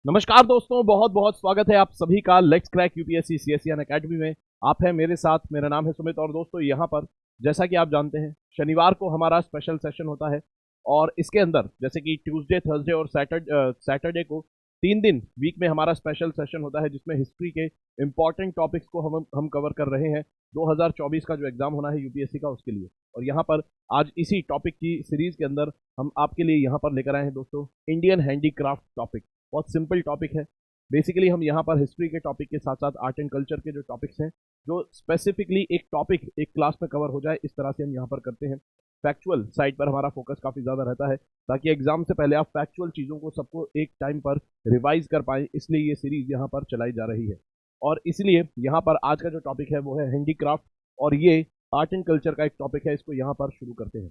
नमस्कार दोस्तों, बहुत बहुत स्वागत है आप सभी का let's crack UPSC CSE academy में। आप हैं मेरे साथ, मेरा नाम है सुमित। और दोस्तों यहाँ पर जैसा कि आप जानते हैं शनिवार को हमारा स्पेशल सेशन होता है और इसके अंदर जैसे कि ट्यूसडे, थर्सडे और सैटरडे को 3 दिन वीक में हमारा स्पेशल सेशन होता है जिसमें हिस्ट्री के इंपॉर्टेंट टॉपिक्स को हम कवर कर रहे हैं 2024 का जो एग्जाम होना है यूपीएससी का उसके लिए। और यहाँ पर आज इसी टॉपिक की सीरीज के अंदर हम आपके लिए यहाँ पर लेकर आए हैं दोस्तों इंडियन हैंडीक्राफ्ट टॉपिक। बहुत सिंपल टॉपिक है। बेसिकली हम यहाँ पर हिस्ट्री के टॉपिक के साथ साथ आर्ट एंड कल्चर के जो टॉपिक्स हैं जो स्पेसिफिकली एक टॉपिक एक क्लास में कवर हो जाए इस तरह से हम यहाँ पर करते हैं। फैक्चुअल साइड पर हमारा फोकस काफ़ी ज़्यादा रहता है ताकि एग्जाम से पहले आप फैक्चुअल चीज़ों को सबको एक टाइम पर रिवाइज कर पाएँ, इसलिए ये सीरीज यहाँ पर चलाई जा रही है। और इसलिए यहाँ पर आज का जो टॉपिक है वो है हैंडीक्राफ्ट और ये आर्ट एंड कल्चर का एक टॉपिक है। इसको यहाँ पर शुरू करते हैं।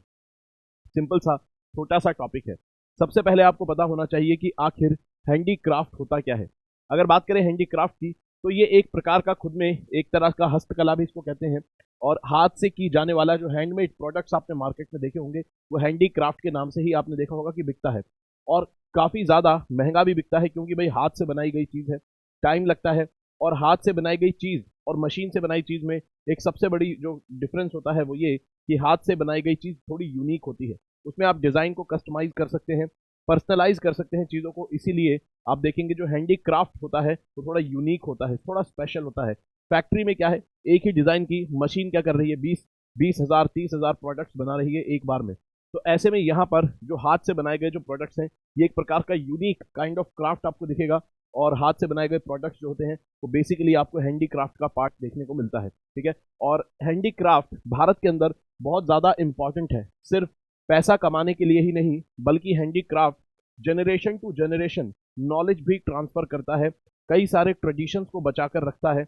सिंपल सा छोटा सा टॉपिक है। सबसे पहले आपको पता होना चाहिए कि आखिर हैंडीक्राफ्ट होता क्या है। अगर बात करें हैंडीक्राफ्ट की तो ये एक प्रकार का खुद में एक तरह का हस्तकला भी इसको कहते हैं और हाथ से की जाने वाला जो हैंडमेड प्रोडक्ट्स आपने मार्केट में देखे होंगे वो हैंडीक्राफ्ट के नाम से ही आपने देखा होगा कि बिकता है। और काफ़ी ज़्यादा महंगा भी बिकता है क्योंकि भाई हाथ से बनाई गई चीज़ है, टाइम लगता है। और हाथ से बनाई गई चीज़ और मशीन से बनाई चीज़ में एक सबसे बड़ी जो डिफरेंस होता है वो ये कि हाथ से बनाई गई चीज़ थोड़ी यूनिक होती है। उसमें आप डिज़ाइन को कस्टमाइज कर सकते हैं, पर्सनलाइज कर सकते हैं चीज़ों को। इसीलिए आप देखेंगे जो हैंडीक्राफ्ट होता है वो थोड़ा यूनिक होता है, थोड़ा स्पेशल होता है। फैक्ट्री में क्या है, एक ही डिज़ाइन की मशीन क्या कर रही है, 20,000 30,000 प्रोडक्ट्स बना रही है एक बार में। तो ऐसे में यहाँ पर जो हाथ से बनाए गए जो प्रोडक्ट्स हैं ये एक प्रकार का यूनिक काइंड ऑफ क्राफ्ट आपको दिखेगा। और हाथ से बनाए गए प्रोडक्ट्स जो होते हैं वो बेसिकली आपको हैंडीक्राफ्ट का पार्ट देखने को मिलता है। ठीक है। और हैंडीक्राफ्ट भारत के अंदर बहुत ज़्यादा इंपॉर्टेंट है, सिर्फ पैसा कमाने के लिए ही नहीं बल्कि handicraft generation to generation knowledge भी ट्रांसफर करता है, कई सारे ट्रेडिशंस को बचाकर रखता है।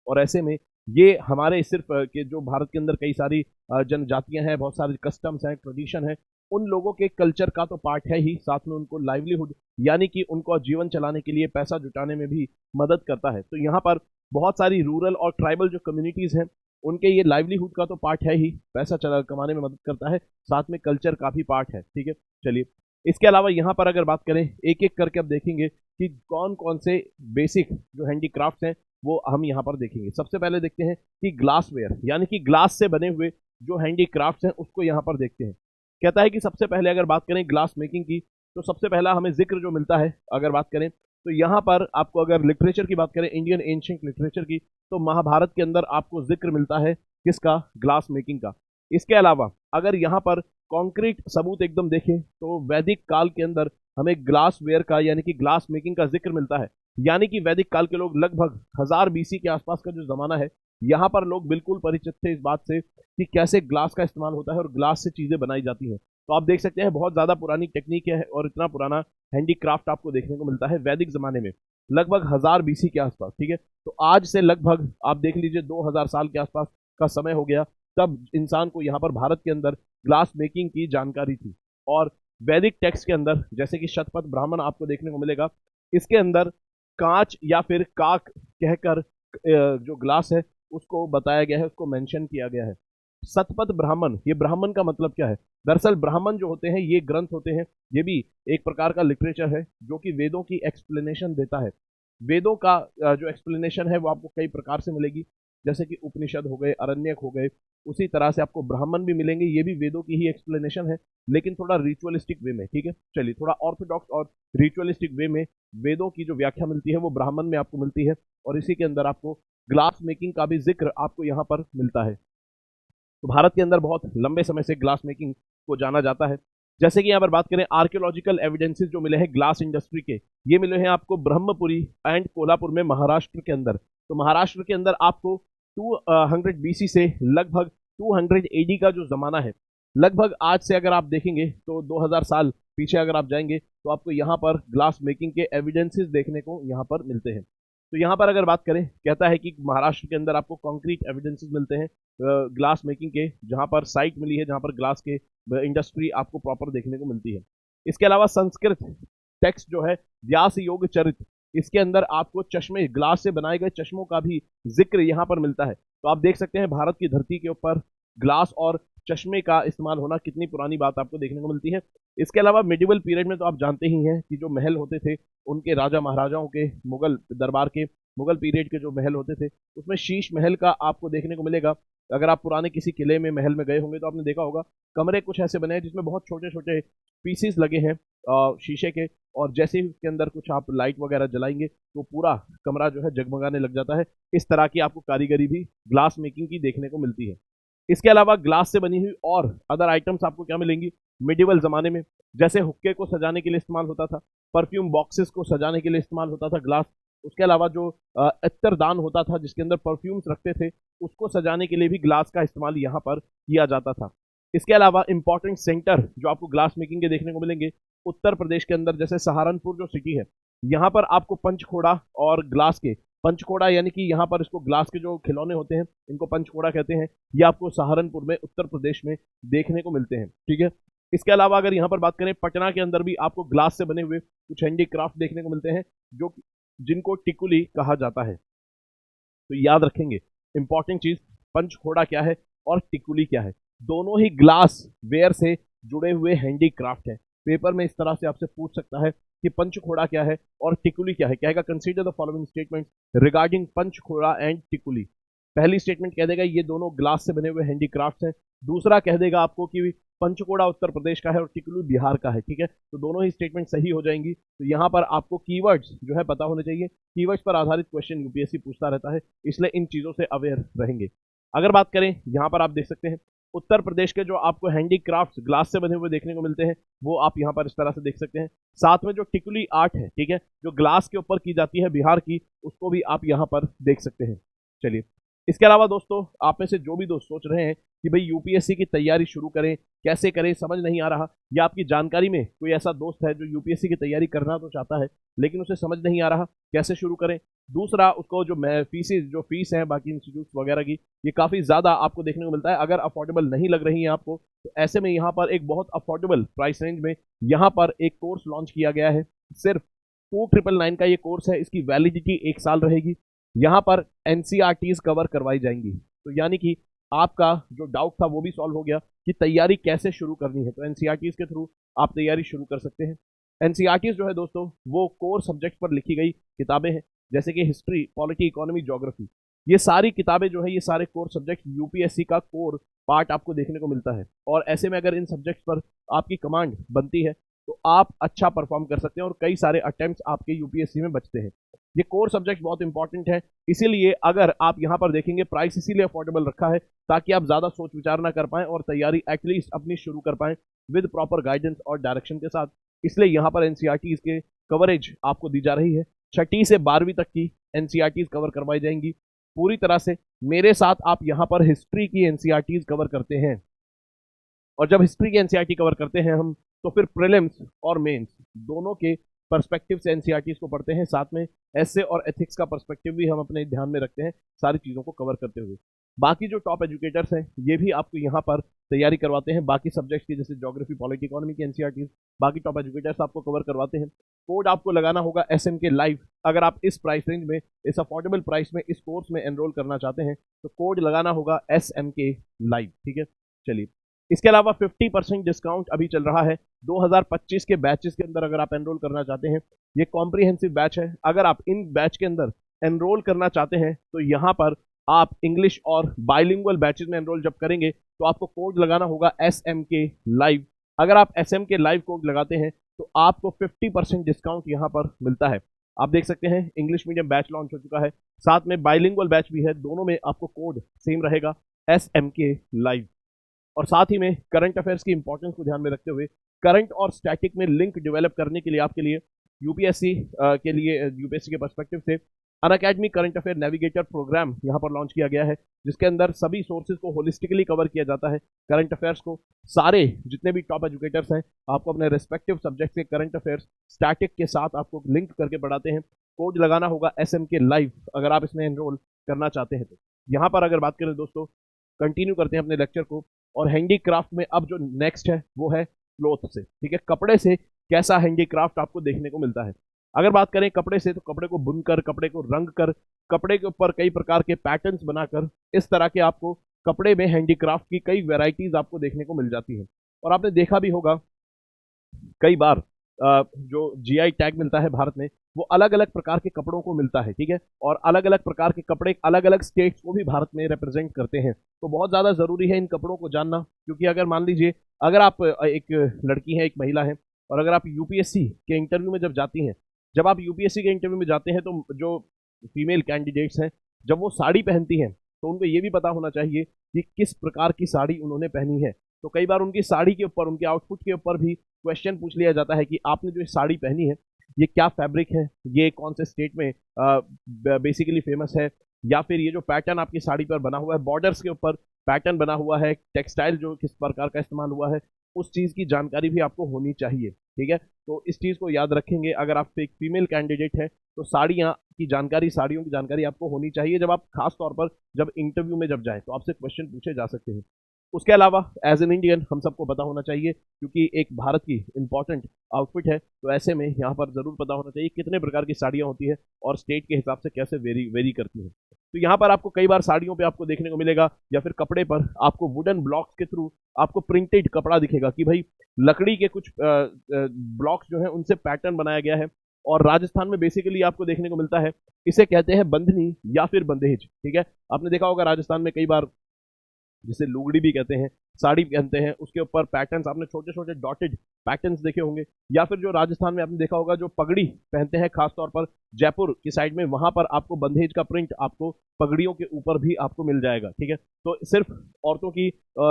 और ऐसे में ये हमारे सिर्फ के जो भारत के अंदर कई सारी जनजातियां हैं, बहुत सारे कस्टम्स हैं, ट्रेडिशन है, उन लोगों के कल्चर का तो पार्ट है ही, साथ में उनको लाइवलीहुड यानी कि उनको जीवन चलाने के लिए पैसा जुटाने में भी मदद करता है। तो यहाँ पर बहुत सारी रूरल और ट्राइबल जो कम्युनिटीज़ हैं उनके ये लाइवलीहुड का तो पार्ट है ही, पैसा चला कमाने में मदद करता है, साथ में कल्चर का भी पार्ट है। ठीक है। चलिए, इसके अलावा यहाँ पर अगर बात करें एक एक करके अब देखेंगे कि कौन कौन से बेसिक जो हैंडीक्राफ्ट्स हैं वो हम यहाँ पर देखेंगे। सबसे पहले देखते हैं कि ग्लासवेयर यानी कि ग्लास से बने हुए जो हैंडीक्राफ्ट्स हैं उसको यहाँ पर देखते हैं। कहता है कि सबसे पहले अगर बात करें ग्लास मेकिंग की तो सबसे पहला हमें जिक्र जो मिलता है अगर बात करें तो यहाँ पर आपको अगर लिटरेचर की बात करें, इंडियन एंशिएंट लिटरेचर की, तो महाभारत के अंदर आपको जिक्र मिलता है किसका, ग्लास मेकिंग का। इसके अलावा अगर यहाँ पर कॉन्क्रीट सबूत एकदम देखें तो वैदिक काल के अंदर हमें ग्लास वेयर का यानी कि ग्लास मेकिंग का जिक्र मिलता है। यानी कि वैदिक काल के लोग लगभग 1000 बीसी के आसपास का जो जमाना है यहाँ पर लोग बिल्कुल परिचित थे इस बात से कि कैसे ग्लास का इस्तेमाल होता है और ग्लास से चीजें बनाई जाती हैं। तो आप देख सकते हैं बहुत ज्यादा पुरानी टेक्निक है और इतना पुराना हैंडीक्राफ्ट आपको देखने को मिलता है वैदिक जमाने में, लगभग 1000 बीसी के आसपास। ठीक है। तो आज से लगभग आप देख लीजिए 2000 साल के आसपास का समय हो गया तब इंसान को यहाँ पर भारत के अंदर ग्लास मेकिंग की जानकारी थी। और वैदिक टेक्स्ट के अंदर जैसे कि शतपथ ब्राह्मण आपको देखने को मिलेगा, इसके अंदर कांच या फिर काक कहकर जो ग्लास है उसको बताया गया है, उसको मेंशन किया गया है। शतपथ ब्राह्मण, ये ब्राह्मण का मतलब क्या है, दरअसल ब्राह्मण जो होते हैं ये ग्रंथ होते हैं, ये भी एक प्रकार का लिटरेचर है जो कि वेदों की एक्सप्लेनेशन देता है। वेदों का जो एक्सप्लेनेशन है वो आपको कई प्रकार से मिलेगी, जैसे कि उपनिषद हो गए, अरण्यक हो गए, उसी तरह से आपको ब्राह्मण भी मिलेंगे, ये भी वेदों की ही एक्सप्लेनेशन है लेकिन थोड़ा रिचुअलिस्टिक वे में। ठीक है। चलिए, थोड़ा ऑर्थोडॉक्स और रिचुअलिस्टिक वे में वेदों की जो व्याख्या मिलती है वो ब्राह्मण में आपको मिलती है और इसी के अंदर आपको ग्लास मेकिंग का भी जिक्र आपको यहाँ पर मिलता है। तो भारत के अंदर बहुत लंबे समय से ग्लास मेकिंग को जाना जाता है। जैसे कि यहाँ पर बात करें आर्कियोलॉजिकल एविडेंसेस जो मिले हैं ग्लास इंडस्ट्री के, ये मिले हैं आपको ब्रह्मपुरी एंड कोल्हापुर में महाराष्ट्र के अंदर। तो महाराष्ट्र के अंदर आपको 200 बीसी से लगभग 200 एडी का जो जमाना है, लगभग आज से अगर आप देखेंगे तो 2000 साल पीछे अगर आप जाएंगे तो आपको यहाँ पर ग्लास मेकिंग के एविडेंसेस देखने को यहाँ पर मिलते हैं। तो यहाँ पर अगर बात करें, कहता है कि महाराष्ट्र के अंदर आपको कॉन्क्रीट एविडेंसेस मिलते हैं ग्लास मेकिंग के, जहाँ पर साइट मिली है जहाँ पर ग्लास के इंडस्ट्री आपको प्रॉपर देखने को मिलती है। इसके अलावा संस्कृत टेक्स्ट जो है व्यास योग चरित, इसके अंदर आपको चश्मे, ग्लास से बनाए गए चश्मों का भी जिक्र यहाँ पर मिलता है। तो आप देख सकते हैं भारत की धरती के ऊपर ग्लास और चश्मे का इस्तेमाल होना कितनी पुरानी बात आपको देखने को मिलती है। इसके अलावा मिडिवल पीरियड में तो आप जानते ही हैं कि जो महल होते थे उनके राजा महाराजाओं के, मुगल दरबार के, मुगल पीरियड के जो महल होते थे उसमें शीश महल का आपको देखने को मिलेगा। अगर आप पुराने किसी किले में, महल में गए होंगे तो आपने देखा होगा कमरे कुछ ऐसे बने हैं जिसमें बहुत छोटे छोटे पीसीस लगे हैं शीशे के, और जैसे ही उसके अंदर कुछ आप लाइट वगैरह जलाएंगे तो पूरा कमरा जो है जगमगाने लग जाता है। इस तरह की आपको कारीगरी भी ग्लास मेकिंग की देखने को मिलती है। इसके अलावा ग्लास से बनी हुई और अदर आइटम्स आपको क्या मिलेंगी मिडिवल जमाने में, जैसे हुक्के को सजाने के लिए इस्तेमाल होता था, परफ्यूम बॉक्सेस को सजाने के लिए इस्तेमाल होता था ग्लास। उसके अलावा जो अत्तरदान होता था जिसके अंदर परफ्यूम्स रखते थे, उसको सजाने के लिए भी ग्लास का इस्तेमाल यहाँ पर किया जाता था। इसके अलावा इंपॉर्टेंट सेंटर जो आपको ग्लास मेकिंग के देखने को मिलेंगे उत्तर प्रदेश के अंदर, जैसे सहारनपुर जो सिटी है, यहाँ पर आपको पंचखोड़ा और ग्लास के, पंचखोड़ा यानी कि यहाँ पर इसको ग्लास के जो खिलौने होते हैं इनको पंचखोड़ा कहते हैं, ये आपको सहारनपुर में, उत्तर प्रदेश में देखने को मिलते हैं। ठीक है, इसके अलावा अगर यहाँ पर बात करें, पटना के अंदर भी आपको ग्लास से बने हुए कुछ हैंडीक्राफ्ट देखने को मिलते हैं जो जिनको टिकुली कहा जाता है। तो याद रखेंगे इंपॉर्टेंट चीज, पंचखोड़ा क्या है और टिकुली क्या है, दोनों ही ग्लास वेयर से जुड़े हुए हैंडीक्राफ्ट है। पेपर में इस तरह से आपसे पूछ सकता है कि पंचखोड़ा क्या है और टिकुली क्या है। कहेगा consider the following statement regarding Panchkhoda and Tikuli. पहली स्टेटमेंट कह देगा ये दोनों ग्लास से बने हुए हैंडीक्राफ्ट हैं। दूसरा कह देगा आपको कि पंचकोड़ा उत्तर प्रदेश का है और टिकुली बिहार का है। ठीक है, तो दोनों ही स्टेटमेंट सही हो जाएंगी। तो यहाँ पर आपको कीवर्ड्स जो है पता होने चाहिए। कीवर्ड्स पर आधारित क्वेश्चन यूपीएससी पूछता रहता है, इसलिए इन चीजों से अवेयर रहेंगे। अगर बात करें, यहाँ पर आप देख सकते हैं उत्तर प्रदेश के जो आपको हैंडीक्राफ्ट ग्लास से बने हुए देखने को मिलते हैं वो आप यहाँ पर इस तरह से देख सकते हैं। साथ में जो टिकुली आर्ट है, ठीक है, जो ग्लास के ऊपर की जाती है बिहार की, उसको भी आप यहाँ पर देख सकते हैं। चलिए, इसके अलावा दोस्तों, आप में से जो भी दोस्त सोच रहे हैं कि भाई यूपीएससी की तैयारी शुरू करें, कैसे करें, समझ नहीं आ रहा, या आपकी जानकारी में कोई ऐसा दोस्त है जो यूपीएससी की तैयारी करना तो चाहता है लेकिन उसे समझ नहीं आ रहा कैसे शुरू करें, दूसरा उसको जो फीस है बाकी इंस्टीट्यूट वगैरह की, ये काफ़ी ज़्यादा आपको देखने को मिलता है। अगर अफोर्डेबल नहीं लग रही है आपको, तो ऐसे में यहाँ पर एक बहुत अफोर्डेबल प्राइस रेंज में यहाँ पर एक कोर्स लॉन्च किया गया है। सिर्फ 2999 का ये कोर्स है, इसकी वैलिडिटी 1 साल रहेगी। यहाँ पर एनसीईआरटीज कवर करवाई जाएंगी, तो यानी कि आपका जो डाउट था वो भी सॉल्व हो गया कि तैयारी कैसे शुरू करनी है। तो एनसीईआरटीज के थ्रू आप तैयारी शुरू कर सकते हैं। एनसीईआरटीज जो है दोस्तों, वो कोर सब्जेक्ट पर लिखी गई किताबें हैं, जैसे कि हिस्ट्री, पॉलिटी, इकोनॉमी, ज्योग्राफी। ये सारी किताबें जो है, ये सारे कोर सब्जेक्ट यूपीएससी का कोर पार्ट आपको देखने को मिलता है। और ऐसे में अगर इन सब्जेक्ट पर आपकी कमांड बनती है तो आप अच्छा परफॉर्म कर सकते हैं और कई सारे अटेम्प्ट्स आपके यूपीएससी में बचते हैं। ये कोर सब्जेक्ट बहुत इंपॉर्टेंट है, इसीलिए अगर आप यहाँ पर देखेंगे प्राइस इसीलिए अफोर्डेबल रखा है ताकि आप ज़्यादा सोच विचार ना कर पाएं और तैयारी एटलीस्ट अपनी शुरू कर पाएं विद प्रॉपर गाइडेंस और डायरेक्शन के साथ। इसलिए यहाँ पर एनसीईआरटीज के कवरेज आपको दी जा रही है। 6ठी से 12वीं तक की एनसीईआरटीज कवर करवाई जाएंगी पूरी तरह से। मेरे साथ आप यहाँ पर हिस्ट्री की एनसीईआरटीज कवर करते हैं, और जब हिस्ट्री की एनसीईआरटी कवर करते हैं हम, तो फिर प्रीलिम्स और मेंस दोनों के पर्सपेक्टिव से एनसीईआरटीज को पढ़ते हैं। साथ में एसए और एथिक्स का पर्सपेक्टिव भी हम अपने ध्यान में रखते हैं सारी चीज़ों को कवर करते हुए। बाकी जो टॉप एजुकेटर्स हैं ये भी आपको यहाँ पर तैयारी करवाते हैं बाकी सब्जेक्ट्स की, जैसे ज्योग्राफी, पॉलिटी, इकोनॉमी की एनसीईआरटीज बाकी टॉप एजुकेटर्स आपको कवर करवाते हैं। कोड आपको लगाना होगा SMK लाइव। अगर आप इस प्राइस रेंज में, इस अफोर्डेबल प्राइस में इस कोर्स में एनरोल करना चाहते हैं तो कोड लगाना होगा SMK लाइव। ठीक है, चलिए, इसके अलावा 50% डिस्काउंट अभी चल रहा है 2025 के बैचेस के अंदर। अगर आप एनरोल करना चाहते हैं, ये कॉम्प्रिहेंसिव बैच है, अगर आप इन बैच के अंदर एनरोल करना चाहते हैं तो यहाँ पर आप इंग्लिश और बाइलिंगुअल बैचेस में एनरोल जब करेंगे तो आपको कोड लगाना होगा SMK लाइव। अगर आप SMK लाइव कोड लगाते हैं तो आपको 50% डिस्काउंट यहाँ पर मिलता है। आप देख सकते हैं इंग्लिश मीडियम बैच लॉन्च हो चुका है, साथ में बाइलिंगुअल बैच भी है, दोनों में आपको कोड सेम रहेगा SMK लाइव। और साथ ही में करंट अफेयर्स की इंपॉर्टेंस को ध्यान में रखते हुए करंट और स्टैटिक में लिंक डेवलप करने के लिए आपके लिए यूपीएससी के पर्सपेक्टिव से Unacademy current affair navigator program यहाँ पर लॉन्च किया गया है, जिसके अंदर सभी सोर्सेज को होलिस्टिकली कवर किया जाता है। करंट अफेयर्स को सारे जितने भी टॉप एजुकेटर्स हैं आपको अपने रेस्पेक्टिव सब्जेक्ट के करंट अफेयर्स स्टैटिक के साथ आपको लिंक करके पढ़ाते हैं। कोड लगाना होगा SMK लाइव अगर आप इसमें एनरोल करना चाहते हैं तो। यहाँ पर अगर बात करें दोस्तों, कंटिन्यू करते हैं अपने लेक्चर को, और हैंडीक्राफ्ट में अब जो नेक्स्ट है वो है क्लॉथ से। ठीक है, कपड़े से कैसा हैंडीक्राफ्ट आपको देखने को मिलता है। अगर बात करें कपड़े से, तो कपड़े को बुनकर, कपड़े को रंग कर, कपड़े के ऊपर कई प्रकार के पैटर्न्स बनाकर इस तरह के आपको कपड़े में हैंडीक्राफ्ट की कई वेराइटीज आपको देखने को मिल जाती हैं। और आपने देखा भी होगा कई बार जो जीआई टैग मिलता है भारत में, वो अलग अलग प्रकार के कपड़ों को मिलता है, ठीक है। और अलग अलग प्रकार के कपड़े अलग अलग स्टेट्स को भी भारत में रिप्रेजेंट करते हैं। तो बहुत ज़्यादा ज़रूरी है इन कपड़ों को जानना, क्योंकि अगर मान लीजिए अगर आप एक लड़की हैं, एक महिला है, और अगर आप यूपीएससी के इंटरव्यू में जब जाती हैं, जब आप यूपीएससी के इंटरव्यू में जाते हैं तो जो फीमेल कैंडिडेट्स हैं, जब वो साड़ी पहनती हैं तो उनको ये भी पता होना चाहिए कि किस प्रकार की साड़ी उन्होंने पहनी है। तो कई बार उनकी साड़ी के ऊपर, उनके आउटफिट के ऊपर भी क्वेश्चन पूछ लिया जाता है कि आपने जो साड़ी पहनी है ये क्या फैब्रिक है, ये कौन से स्टेट में बेसिकली फेमस है, या फिर ये जो पैटर्न आपकी साड़ी पर बना हुआ है, बॉर्डर्स के ऊपर पैटर्न बना हुआ है, टेक्सटाइल जो किस प्रकार का इस्तेमाल हुआ है, उस चीज़ की जानकारी भी आपको होनी चाहिए, ठीक है। तो इस चीज़ को याद रखेंगे, अगर आप एक फीमेल कैंडिडेट है तो साड़ियाँ की जानकारी, साड़ियों की जानकारी आपको होनी चाहिए। जब आप खास तौर पर जब इंटरव्यू में जब जाएं तो आपसे क्वेश्चन पूछे जा सकते हैं। उसके अलावा एज एन इंडियन हम सबको पता होना चाहिए, क्योंकि एक भारत की इंपॉर्टेंट आउटफिट है, तो ऐसे में यहाँ पर जरूर पता होना चाहिए कितने प्रकार की साड़ियाँ होती है और स्टेट के हिसाब से कैसे वेरी करती हैं। तो यहाँ पर आपको कई बार साड़ियों पे आपको देखने को मिलेगा, या फिर कपड़े पर आपको वुडन ब्लॉक्स के थ्रू आपको प्रिंटेड कपड़ा दिखेगा कि भाई लकड़ी के कुछ ब्लॉक्स जो है उनसे पैटर्न बनाया गया है। और राजस्थान में बेसिकली आपको देखने को मिलता है, इसे कहते हैं बंधनी या फिर बंदेज, ठीक है। आपने देखा होगा राजस्थान में कई बार, जिसे लुगड़ी भी कहते हैं, साड़ी पहनते हैं, उसके ऊपर पैटर्न्स आपने छोटे छोटे डॉटेड पैटर्न्स देखे होंगे। या फिर जो राजस्थान में आपने देखा होगा जो पगड़ी पहनते हैं, खासतौर पर जयपुर की साइड में, वहां पर आपको बंधेज का प्रिंट आपको पगड़ियों के ऊपर भी आपको मिल जाएगा, ठीक है। तो सिर्फ औरतों की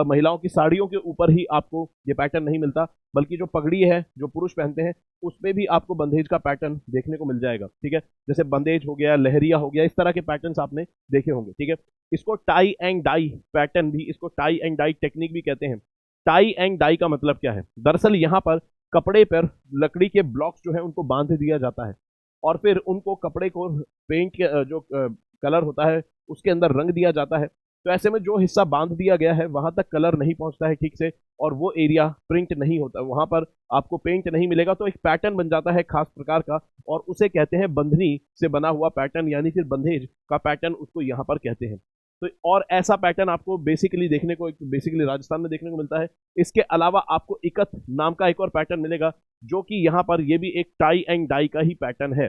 महिलाओं की साड़ियों के ऊपर ही आपको ये पैटर्न नहीं मिलता, बल्कि जो पगड़ी है जो पुरुष पहनते हैं उसमें भी आपको बंधेज का पैटर्न देखने को मिल जाएगा, ठीक है। जैसे बंदेज हो गया, लहरिया हो गया, इस तरह के पैटर्न्स आपने देखे होंगे, ठीक है। इसको टाई एंड डाई पैटर्न भी, इसको टाई एंड डाई टेक्निक भी कहते हैं। टाई एंड डाई का मतलब क्या है? दरअसल यहाँ पर कपड़े पर लकड़ी के ब्लॉक्स जो है उनको बांध दिया जाता है, और फिर उनको कपड़े को पेंट के जो कलर होता है उसके अंदर रंग दिया जाता है। तो ऐसे में जो हिस्सा बांध दिया गया है वहां तक कलर नहीं पहुंचता है ठीक से, और वो एरिया प्रिंट नहीं होता, वहां पर आपको पेंट नहीं मिलेगा, तो एक पैटर्न बन जाता है खास प्रकार का, और उसे कहते हैं बंधनी से बना हुआ पैटर्न, यानी फिर बंधेज का पैटर्न उसको यहाँ पर कहते हैं। तो और ऐसा पैटर्न आपको बेसिकली देखने को बेसिकली राजस्थान में देखने को मिलता है। इसके अलावा आपको इकत नाम का एक और पैटर्न मिलेगा, जो कि यहाँ पर ये भी एक टाई एंड डाई का ही पैटर्न है।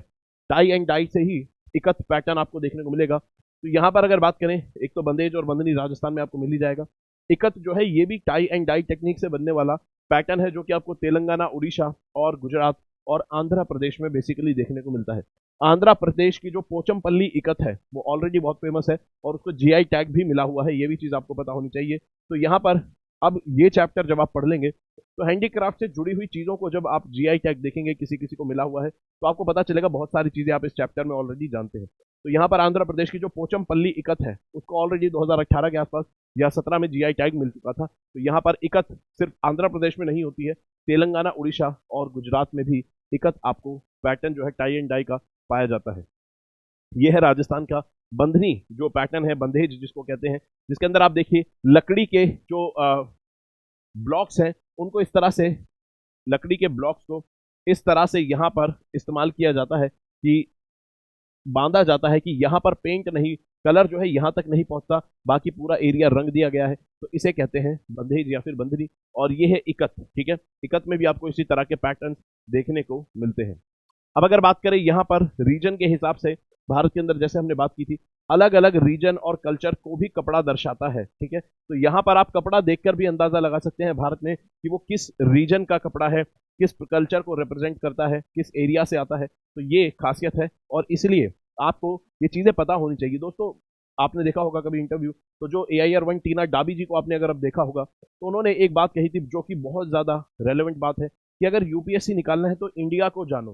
टाई एंड डाई से ही इकत पैटर्न आपको देखने को मिलेगा। तो यहाँ पर अगर बात करें, एक तो बंदेज और बंदनी राजस्थान में आपको मिल ही जाएगा। इकत जो है ये भी टाई एंड डाई टेक्निक से बनने वाला पैटर्न है, जो कि आपको तेलंगाना, उड़ीसा और गुजरात और आंध्र प्रदेश में बेसिकली देखने को मिलता है। आंध्र प्रदेश की जो पोचमपल्ली इकत है वो ऑलरेडी बहुत फेमस है, और उसको जीआई टैग भी मिला हुआ है, ये भी चीज़ आपको पता होनी चाहिए। तो यहाँ पर अब ये चैप्टर जब आप पढ़ लेंगे तो हैंडीक्राफ्ट से जुड़ी हुई चीज़ों को जब आप जीआई टैग देखेंगे, किसी किसी को मिला हुआ है, तो आपको पता चलेगा बहुत सारी चीज़ें आप इस चैप्टर में ऑलरेडी जानते हैं। तो यहाँ पर आंध्र प्रदेश की जो पोचमपल्ली इकत है उसको ऑलरेडी 2018 के आसपास या 17 में जीआई टैग मिल चुका था। तो यहाँ पर इकत सिर्फ आंध्र प्रदेश में नहीं होती है, तेलंगाना, उड़ीसा और गुजरात में भी इकत आपको पैटर्न जो है टाई एंड डाई का पाया जाता है। ये है राजस्थान का बंधनी जो पैटर्न है, बंधेज जिसको कहते हैं, जिसके अंदर आप देखिए लकड़ी के जो ब्लॉक्स हैं उनको इस तरह से, लकड़ी के ब्लॉक्स को इस तरह से यहाँ पर इस्तेमाल किया जाता है कि बांधा जाता है कि यहाँ पर पेंट नहीं, कलर जो है यहाँ तक नहीं पहुंचता, बाकी पूरा एरिया रंग दिया गया है, तो इसे कहते हैं बंधेज या फिर बंधनी। और ये है इकत, ठीक है। इकत में भी आपको इसी तरह के पैटर्न देखने को मिलते हैं। अब अगर बात करें यहाँ पर रीजन के हिसाब से, भारत के अंदर जैसे हमने बात की थी, अलग अलग रीजन और कल्चर को भी कपड़ा दर्शाता है, ठीक है। तो यहाँ पर आप कपड़ा देखकर भी अंदाजा लगा सकते हैं भारत में कि वो किस रीजन का कपड़ा है, किस कल्चर को रिप्रेजेंट करता है, किस एरिया से आता है। तो ये खासियत है, और इसलिए आपको ये चीज़ें पता होनी चाहिए। दोस्तों आपने देखा होगा कभी इंटरव्यू, तो जो AIR-1 टीना डाबी जी को आपने अगर अब देखा होगा, तो उन्होंने एक बात कही थी जो कि बहुत ज़्यादा रेलेवेंट बात है, कि अगर यूपीएससी निकालना है तो इंडिया को जानो,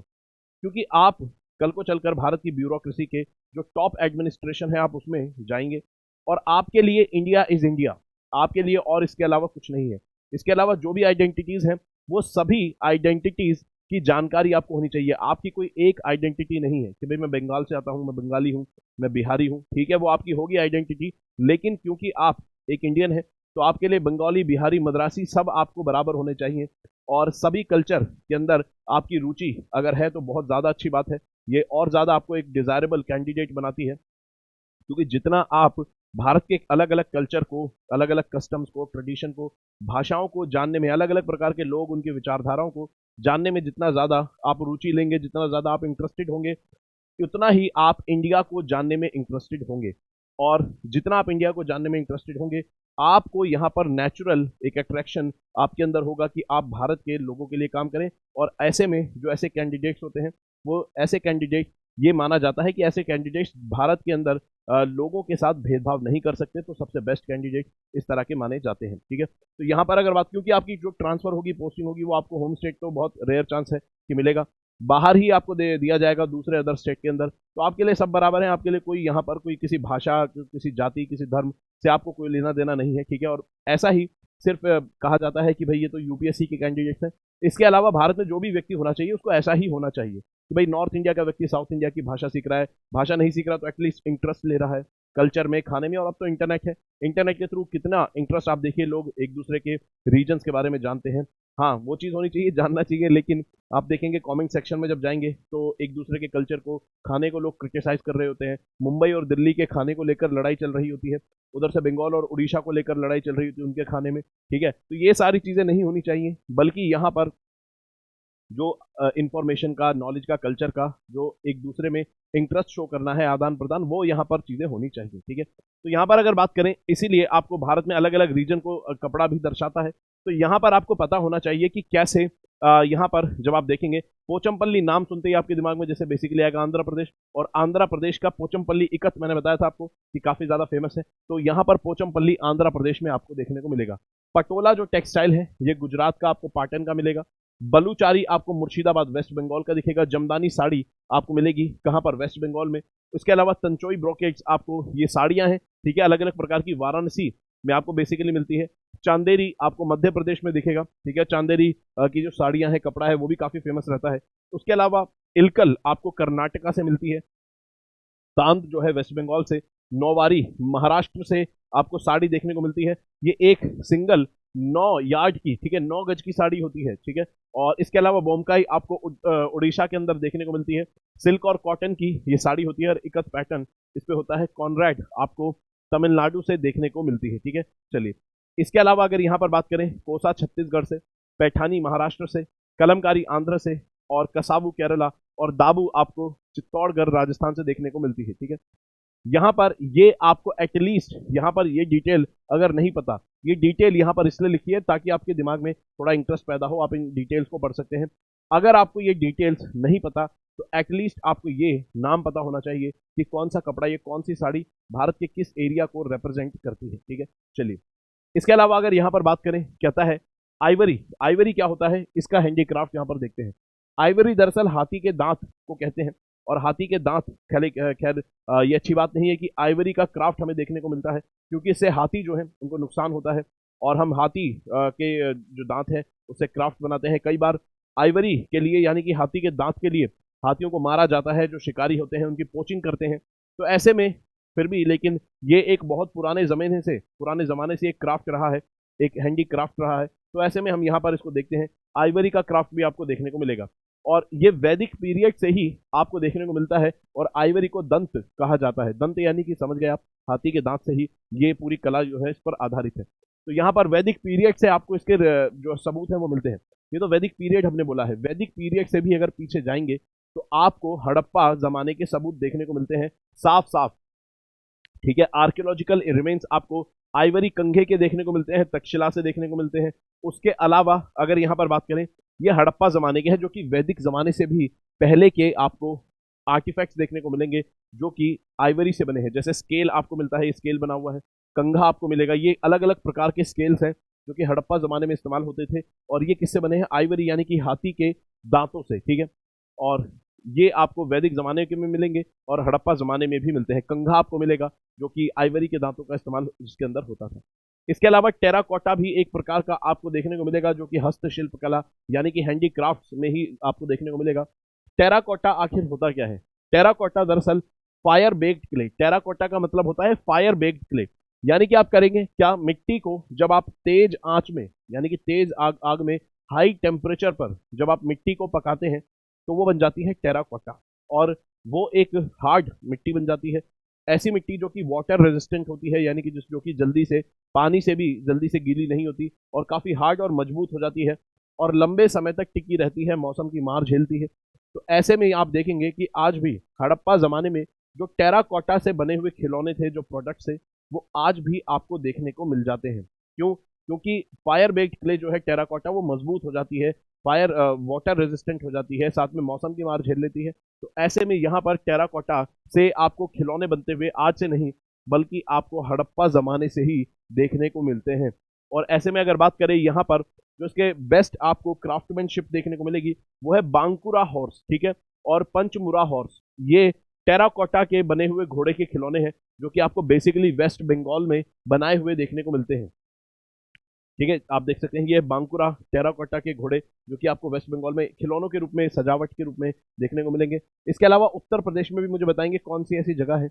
क्योंकि आप कल को चलकर भारत की ब्यूरोक्रेसी के जो टॉप एडमिनिस्ट्रेशन है आप उसमें जाएंगे, और आपके लिए इंडिया इज इंडिया, आपके लिए और इसके अलावा कुछ नहीं है। इसके अलावा जो भी आइडेंटिटीज हैं वो सभी आइडेंटिटीज की जानकारी आपको होनी चाहिए। आपकी कोई एक आइडेंटिटी नहीं है कि भाई मैं बंगाल से आता हूँ, मैं बंगाली हूँ, मैं बिहारी हूँ, ठीक है, वो आपकी होगी आइडेंटिटी, लेकिन क्योंकि आप एक इंडियन है तो आपके लिए बंगाली, बिहारी, मद्रासी सब आपको बराबर होने चाहिए। और सभी कल्चर के अंदर आपकी रुचि अगर है तो बहुत ज़्यादा अच्छी बात है, ये और ज़्यादा आपको एक डिज़ायरेबल कैंडिडेट बनाती है, क्योंकि जितना आप भारत के अलग अलग कल्चर को, अलग अलग कस्टम्स को, ट्रेडिशन को, भाषाओं को जानने में, अलग अलग प्रकार के लोग, उनकी विचारधाराओं को जानने में जितना ज़्यादा आप रुचि लेंगे, जितना ज़्यादा आप इंटरेस्टेड होंगे, उतना ही आप इंडिया को जानने में इंटरेस्टेड होंगे। और जितना आप इंडिया को जानने में इंटरेस्टेड होंगे, आपको यहाँ पर नेचुरल एक अट्रैक्शन आपके अंदर होगा कि आप भारत के लोगों के लिए काम करें। और ऐसे में जो ऐसे कैंडिडेट्स होते हैं, वो ऐसे कैंडिडेट, ये माना जाता है कि ऐसे कैंडिडेट्स भारत के अंदर लोगों के साथ भेदभाव नहीं कर सकते, तो सबसे बेस्ट कैंडिडेट इस तरह के माने जाते हैं। ठीक है, तो यहाँ पर अगर बात, क्योंकि आपकी जो ट्रांसफर होगी, पोस्टिंग होगी, वो आपको होम स्टेट तो बहुत रेयर चांस है कि मिलेगा, बाहर ही आपको दे दिया जाएगा दूसरे अदर स्टेट के अंदर। तो आपके लिए सब बराबर है, आपके लिए कोई यहाँ पर कोई किसी भाषा, किसी जाति, किसी धर्म से आपको कोई लेना देना नहीं है। ठीक है, और ऐसा ही सिर्फ कहा जाता है कि भाई ये तो यूपीएससी के कैंडिडेट्स हैं। इसके अलावा भारत में जो भी व्यक्ति होना चाहिए उसको ऐसा ही होना चाहिए कि भाई नॉर्थ इंडिया का व्यक्ति साउथ इंडिया की भाषा सीख रहा है, भाषा नहीं सीख रहा तो एटलीस्ट इंटरेस्ट ले रहा है कल्चर में, खाने में। और अब तो इंटरनेट है, इंटरनेट के थ्रू कितना इंटरेस्ट आप देखिए, लोग एक दूसरे के रीजन्स के बारे में जानते हैं। हाँ, वो चीज़ होनी चाहिए, जानना चाहिए, लेकिन आप देखेंगे कमेंट सेक्शन में जब जाएंगे तो एक दूसरे के कल्चर को, खाने को लोग क्रिटिसाइज कर रहे होते हैं। मुंबई और दिल्ली के खाने को लेकर लड़ाई चल रही होती है, उधर से बंगाल और उड़ीसा को लेकर लड़ाई चल रही होती है उनके खाने में। ठीक है, तो ये सारी चीज़ें नहीं होनी चाहिए, बल्कि यहाँ पर जो इंफॉर्मेशन का, नॉलेज का, कल्चर का जो एक दूसरे में इंटरेस्ट शो करना है, आदान प्रदान, वो यहाँ पर चीज़ें होनी चाहिए। ठीक है, तो यहाँ पर अगर बात करें, इसीलिए आपको भारत में अलग अलग रीजन को कपड़ा भी दर्शाता है। तो यहाँ पर आपको पता होना चाहिए कि कैसे यहाँ पर जब आप देखेंगे, पोचमपल्ली नाम सुनते ही आपके दिमाग में जैसे बेसिकली आएगा आंध्र प्रदेश, और आंध्र प्रदेश का पोचमपल्ली इकत मैंने बताया था आपको कि काफ़ी ज़्यादा फेमस है। तो यहाँ पर पोचमपल्ली आंध्र प्रदेश में आपको देखने को मिलेगा। पटोला जो टेक्सटाइल है, ये गुजरात का आपको पाटन का मिलेगा। बलूचारी आपको मुर्शिदाबाद वेस्ट बंगाल का दिखेगा। जमदानी साड़ी आपको मिलेगी कहाँ पर, वेस्ट बंगाल में। उसके अलावा तंचोई ब्रोकेट्स, आपको ये साड़ियाँ हैं, ठीक है, अलग अलग प्रकार की, वाराणसी में आपको बेसिकली मिलती है। चांदेरी आपको मध्य प्रदेश में दिखेगा। ठीक है, चांदेरी की जो साड़ियाँ हैं, कपड़ा है, वो भी काफ़ी फेमस रहता है। उसके अलावा इलकल आपको कर्नाटका से मिलती है। तांत जो है वेस्ट बंगाल से। नौवारी महाराष्ट्र से आपको साड़ी देखने को मिलती है। ये एक सिंगल 9 यार्ड की, ठीक है, 9 गज की साड़ी होती है। ठीक है, और इसके अलावा बोमकाई आपको उड़ीसा के अंदर देखने को मिलती है। सिल्क और कॉटन की ये साड़ी होती है, और इकत पैटर्न इस पे होता है। कॉनरैड आपको तमिलनाडु से देखने को मिलती है। ठीक है, चलिए, इसके अलावा अगर यहाँ पर बात करें, कोसा छत्तीसगढ़ से, पैठानी महाराष्ट्र से, कलमकारी आंध्र से, और कसाबू केरला, और दाबू आपको चित्तौड़गढ़ राजस्थान से देखने को मिलती है। ठीक है, यहाँ पर ये आपको एटलीस्ट यहाँ पर ये डिटेल अगर नहीं पता, ये डिटेल यहाँ पर इसलिए लिखी है ताकि आपके दिमाग में थोड़ा इंटरेस्ट पैदा हो, आप इन डिटेल्स को पढ़ सकते हैं। अगर आपको ये डिटेल्स नहीं पता तो एटलीस्ट आपको ये नाम पता होना चाहिए कि कौन सा कपड़ा, ये कौन सी साड़ी भारत के किस एरिया को रिप्रेजेंट करती है। ठीक है, चलिए, इसके अलावा अगर यहाँ पर बात करें, कहता है आइवरी। आइवरी क्या होता है, इसका हैंडीक्राफ्ट यहाँ पर देखते हैं। आइवरी दरअसल हाथी के दांत को कहते हैं, और हाथी के दांत खैर ये अच्छी बात नहीं है कि आइवरी का क्राफ्ट हमें देखने को मिलता है, क्योंकि इससे हाथी जो है उनको नुकसान होता है, और हम हाथी के जो दांत है उससे क्राफ्ट बनाते हैं। कई बार आइवरी के लिए, यानी कि हाथी के दांत के लिए, हाथियों को मारा जाता है, जो शिकारी होते हैं उनकी पोचिंग करते हैं। तो ऐसे में फिर भी, लेकिन ये एक बहुत पुराने ज़माने से एक क्राफ्ट रहा है, एक हैंडी क्राफ्ट रहा है। तो ऐसे में हम यहाँ पर इसको देखते हैं, आइवरी का क्राफ्ट भी आपको देखने को मिलेगा, और ये वैदिक पीरियड से ही आपको देखने को मिलता है। और आइवरी को दंत कहा जाता है, दंत यानी कि समझ गए आप, हाथी के दांत से ही ये पूरी कला जो है इस पर आधारित है। तो यहाँ पर वैदिक पीरियड से आपको इसके जो सबूत है वो मिलते हैं। ये तो वैदिक पीरियड हमने बोला है, वैदिक पीरियड से भी अगर पीछे जाएंगे तो आपको हड़प्पा जमाने के सबूत देखने को मिलते हैं, साफ साफ। ठीक है, आर्कियोलॉजिकल रिमेन्स आपको आइवरी कंघे के देखने को मिलते हैं, तक्षशिला से देखने को मिलते हैं। उसके अलावा अगर यहाँ पर बात करें, ये हड़प्पा ज़माने के हैं, जो कि वैदिक ज़माने से भी पहले के आपको आर्टिफैक्ट्स देखने को मिलेंगे, जो कि आइवरी से बने हैं। जैसे स्केल आपको मिलता है, स्केल बना हुआ है, कंघा आपको मिलेगा। ये अलग अलग प्रकार के स्केल्स हैं जो कि हड़प्पा ज़माने में इस्तेमाल होते थे, और ये किससे बने हैं, आइवरी यानी कि हाथी के दांतों से। ठीक है, और ये आपको वैदिक ज़माने के में मिलेंगे, और हड़प्पा ज़माने में भी मिलते हैं। कंघा आपको मिलेगा जो कि आइवरी के दांतों का इस्तेमाल जिसके अंदर होता था। इसके अलावा टेराकोटा भी एक प्रकार का आपको देखने को मिलेगा, जो कि हस्तशिल्प कला यानी कि हैंडीक्राफ्ट्स में ही आपको देखने को मिलेगा। टेराकोटा आखिर होता क्या है? टेराकोटा दरअसल फायर बेक्ड क्ले, टेराकोटा का मतलब होता है फायर बेक्ड क्ले। यानी कि आप करेंगे क्या, मिट्टी को जब आप तेज आंच में, यानी कि तेज आग में, हाई टेम्परेचर पर जब आप मिट्टी को पकाते हैं तो वो बन जाती है टेराकोटा, और वो एक हार्ड मिट्टी बन जाती है। ऐसी मिट्टी जो कि वाटर रेजिस्टेंट होती है, यानी कि जो कि जल्दी से पानी से भी जल्दी से गीली नहीं होती और काफ़ी हार्ड और मजबूत हो जाती है और लंबे समय तक टिकी रहती है, मौसम की मार झेलती है। तो ऐसे में आप देखेंगे कि आज भी हड़प्पा ज़माने में जो टेराकोटा से बने हुए खिलौने थे, जो प्रोडक्ट्स थे, वो आज भी आपको देखने को मिल जाते हैं। क्यों? क्योंकि फायर बेस्ड क्ले जो है टेराकोटा, वो मजबूत हो जाती है, फायर वाटर रेजिस्टेंट हो जाती है, साथ में मौसम की मार झेल लेती है। तो ऐसे में यहाँ पर टेराकोटा से आपको खिलौने बनते हुए आज से नहीं, बल्कि आपको हड़प्पा ज़माने से ही देखने को मिलते हैं। और ऐसे में अगर बात करें यहाँ पर जो इसके बेस्ट आपको क्राफ्टमैनशिप देखने को मिलेगी, वो है बांकुरा हॉर्स, ठीक है, और पंचमुरा हॉर्स। ये टेराकोटा के बने हुए घोड़े के खिलौने हैं जो कि आपको बेसिकली वेस्ट बंगाल में बनाए हुए देखने को मिलते हैं। ठीक है, आप देख सकते हैं ये बांकुरा टेराकोटा के घोड़े जो कि आपको वेस्ट बंगाल में खिलौनों के रूप में, सजावट के रूप में देखने को मिलेंगे। इसके अलावा उत्तर प्रदेश में भी मुझे बताएंगे कौन सी ऐसी जगह है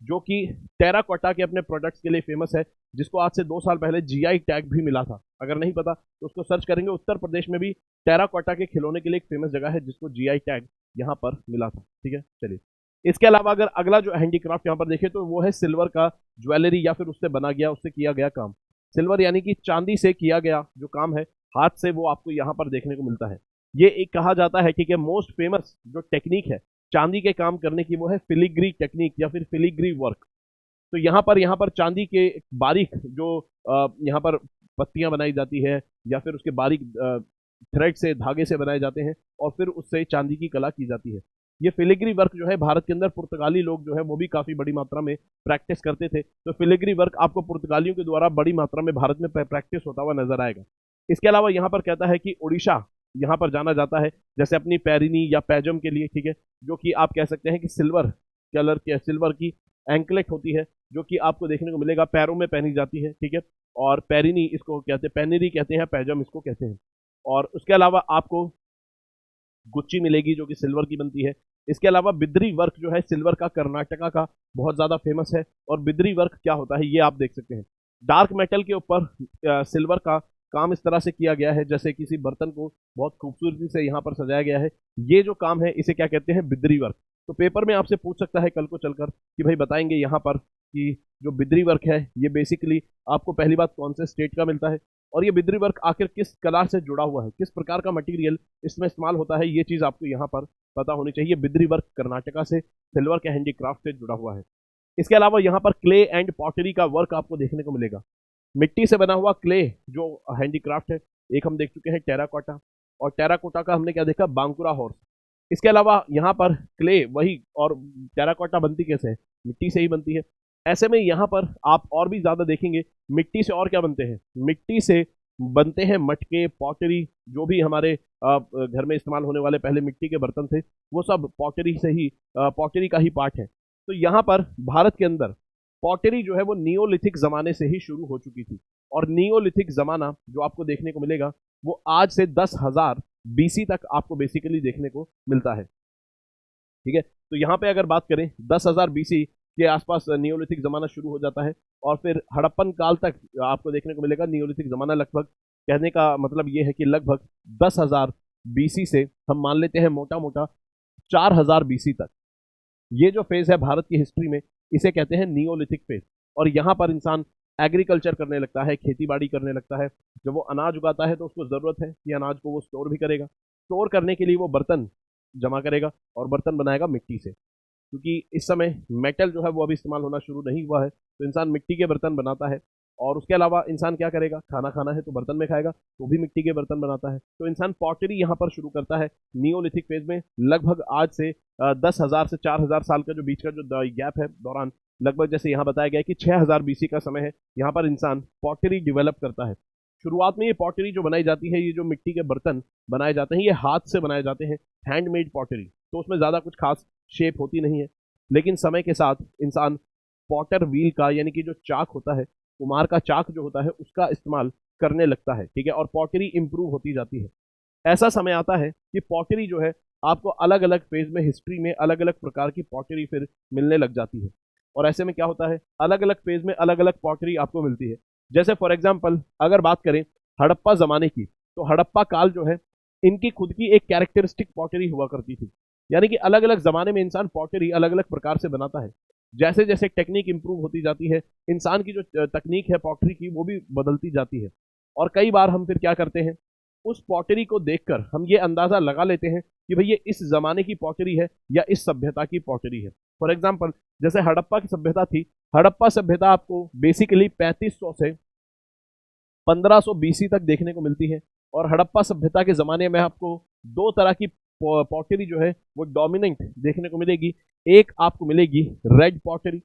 जो कि टेराकोटा के अपने प्रोडक्ट्स के लिए फेमस है, जिसको आज से 2 साल पहले जीआई टैग भी मिला था। अगर नहीं पता तो उसको सर्च करेंगे। उत्तर प्रदेश में भी टेराकोटा के खिलौने के लिए एक फेमस जगह है जिसको जीआई टैग यहाँ पर मिला था। ठीक है, चलिए। इसके अलावा अगर अगला जो हैंडीक्राफ्ट यहाँ पर देखें तो वो है सिल्वर का ज्वेलरी या फिर उससे बना गया, उससे किया गया काम। सिल्वर यानी कि चांदी से किया गया जो काम है हाथ से, वो आपको यहाँ पर देखने को मिलता है। ये एक कहा जाता है कि मोस्ट फेमस जो टेक्निक है चांदी के काम करने की, वो है फिलिग्री टेक्निक या फिर फिलिग्री वर्क। तो यहाँ पर चांदी के बारीक जो यहाँ पर पत्तियां बनाई जाती है या फिर उसके बारीक थ्रेड से, धागे से बनाए जाते हैं और फिर उससे चांदी की कला की जाती है। ये फिलिग्री वर्क जो है भारत के अंदर पुर्तगाली लोग जो है वो भी काफ़ी बड़ी मात्रा में प्रैक्टिस करते थे। तो फिलिग्री वर्क आपको पुर्तगालियों के द्वारा बड़ी मात्रा में भारत में प्रैक्टिस होता हुआ नजर आएगा। इसके अलावा यहाँ पर कहता है कि उड़ीसा यहाँ पर जाना जाता है जैसे अपनी पैरिनी या पैजम के लिए, ठीक है, जो कि आप कह सकते हैं कि सिल्वर कलर के, सिल्वर की एंकलेट होती है जो कि आपको देखने को मिलेगा, पैरों में पहनी जाती है। ठीक है, और पैरिनी इसको कहते हैं, पैनेरी कहते हैं, पैजम इसको कहते हैं। और उसके अलावा आपको गुच्ची मिलेगी जो कि सिल्वर की बनती है। इसके अलावा बिद्री वर्क जो है सिल्वर का, कर्नाटका का बहुत ज़्यादा फेमस है। और बिद्री वर्क क्या होता है ये आप देख सकते हैं। डार्क मेटल के ऊपर सिल्वर का काम इस तरह से किया गया है जैसे किसी बर्तन को बहुत खूबसूरती से यहाँ पर सजाया गया है। ये जो काम है इसे क्या कहते हैं? बिद्री वर्क। तो पेपर में आपसे पूछ सकता है कल को चलकर कि भाई बताएंगे यहाँ पर कि जो बिद्री वर्क है ये बेसिकली आपको पहली बात कौन से स्टेट का मिलता है, और ये बिद्री वर्क आखिर किस कला से जुड़ा हुआ है, किस प्रकार का मटेरियल इसमें इस्तेमाल होता है, ये चीज़ आपको यहाँ पर पता होनी चाहिए। बिद्री वर्क कर्नाटका से सिल्वर के हैंडीक्राफ्ट से जुड़ा हुआ है। इसके अलावा यहाँ पर क्ले एंड पॉटरी का वर्क आपको देखने को मिलेगा। मिट्टी से बना हुआ क्ले जो हैंडीक्राफ्ट है, एक हम देख चुके हैं टेराकोटा, और टेराकोटा का हमने क्या देखा? बांकुरा हॉर्स। इसके अलावा यहाँ पर क्ले वही, और टेराकोटा बनती कैसे है? मिट्टी से ही बनती है। ऐसे में यहाँ पर आप और भी ज्यादा देखेंगे मिट्टी से और क्या बनते हैं। मिट्टी से बनते हैं मटके, पॉटरी, जो भी हमारे घर में इस्तेमाल होने वाले पहले मिट्टी के बर्तन थे वो सब पॉटरी से ही, पॉटरी का ही पार्ट है। तो यहाँ पर भारत के अंदर पॉटरी जो है वो नियोलिथिक जमाने से ही शुरू हो चुकी थी, और नियोलिथिक जमाना जो आपको देखने को मिलेगा वो आज से 10,000 बीसी तक आपको बेसिकली देखने को मिलता है। ठीक है, तो यहाँ पे अगर बात करें 10,000 बीसी के आसपास नियोलिथिक जमाना शुरू हो जाता है, और फिर हड़प्पन काल तक आपको देखने को मिलेगा नियोलिथिक जमाना। लगभग कहने का मतलब ये है कि लगभग 10,000 बीसी से हम मान लेते हैं मोटा मोटा 4,000 बीसी तक, ये जो फेज है भारत की हिस्ट्री में इसे कहते हैं नियोलिथिक फेज। और यहाँ पर इंसान एग्रीकल्चर करने लगता है, खेती बाड़ी करने लगता है। जब वो अनाज उगाता है तो उसको ज़रूरत है कि अनाज को वो स्टोर भी करेगा। स्टोर करने के लिए वो बर्तन जमा करेगा और बर्तन बनाएगा मिट्टी से, क्योंकि इस समय मेटल जो है वो अभी इस्तेमाल होना शुरू नहीं हुआ है, तो इंसान मिट्टी के बर्तन बनाता है। और उसके अलावा इंसान क्या करेगा? खाना खाना है तो बर्तन में खाएगा, तो भी मिट्टी के बर्तन बनाता है। तो इंसान पॉटरी यहाँ पर शुरू करता है नियोलिथिक फेज में। लगभग आज से 10,000 से 4,000 साल का जो बीच का जो गैप है दौरान, लगभग जैसे यहाँ बताया गया है कि 6,000 बीसी का समय है, यहाँ पर इंसान पॉटरी डेवलप करता है। शुरुआत में ये पॉटरी जो बनाई जाती है, ये जो मिट्टी के बर्तन बनाए जाते हैं, ये हाथ से बनाए जाते हैं, हैंडमेड पॉटरी। तो उसमें ज़्यादा कुछ खास शेप होती नहीं है। लेकिन समय के साथ इंसान पॉटर व्हील का, यानी कि जो चाक होता है, कुम्हार का चाक जो होता है, उसका इस्तेमाल करने लगता है। ठीक है, और पॉटरी इंप्रूव होती जाती है। ऐसा समय आता है कि पॉटरी जो है आपको अलग अलग फेज में हिस्ट्री में अलग अलग प्रकार की पॉटरी फिर मिलने लग जाती है। और ऐसे में क्या होता है, अलग अलग फेज में अलग अलग पॉटरी आपको मिलती है। जैसे फॉर एग्जाम्पल अगर बात करें हड़प्पा जमाने की, तो हड़प्पा काल जो है इनकी खुद की एक कैरेक्टरिस्टिक पॉटरी हुआ करती थी। यानी कि अलग अलग जमाने में इंसान पॉटरी अलग अलग प्रकार से बनाता है। जैसे जैसे टेक्निक इंप्रूव होती जाती है, इंसान की जो तकनीक है पॉटरी की वो भी बदलती जाती है। और कई बार हम फिर क्या करते हैं, उस पॉटरी को देखकर हम ये अंदाजा लगा लेते हैं कि भाई ये इस जमाने की पॉटरी है या इस सभ्यता की पॉटरी है। फॉर एग्जाम्पल, जैसे हड़प्पा की सभ्यता थी, हड़प्पा सभ्यता आपको बेसिकली 3500 से 1500 बीसी तक देखने को मिलती है। और हड़प्पा सभ्यता के जमाने में आपको दो तरह की पॉटरी जो है वो डोमिनेंट देखने को मिलेगी। एक आपको मिलेगी रेड पॉटरी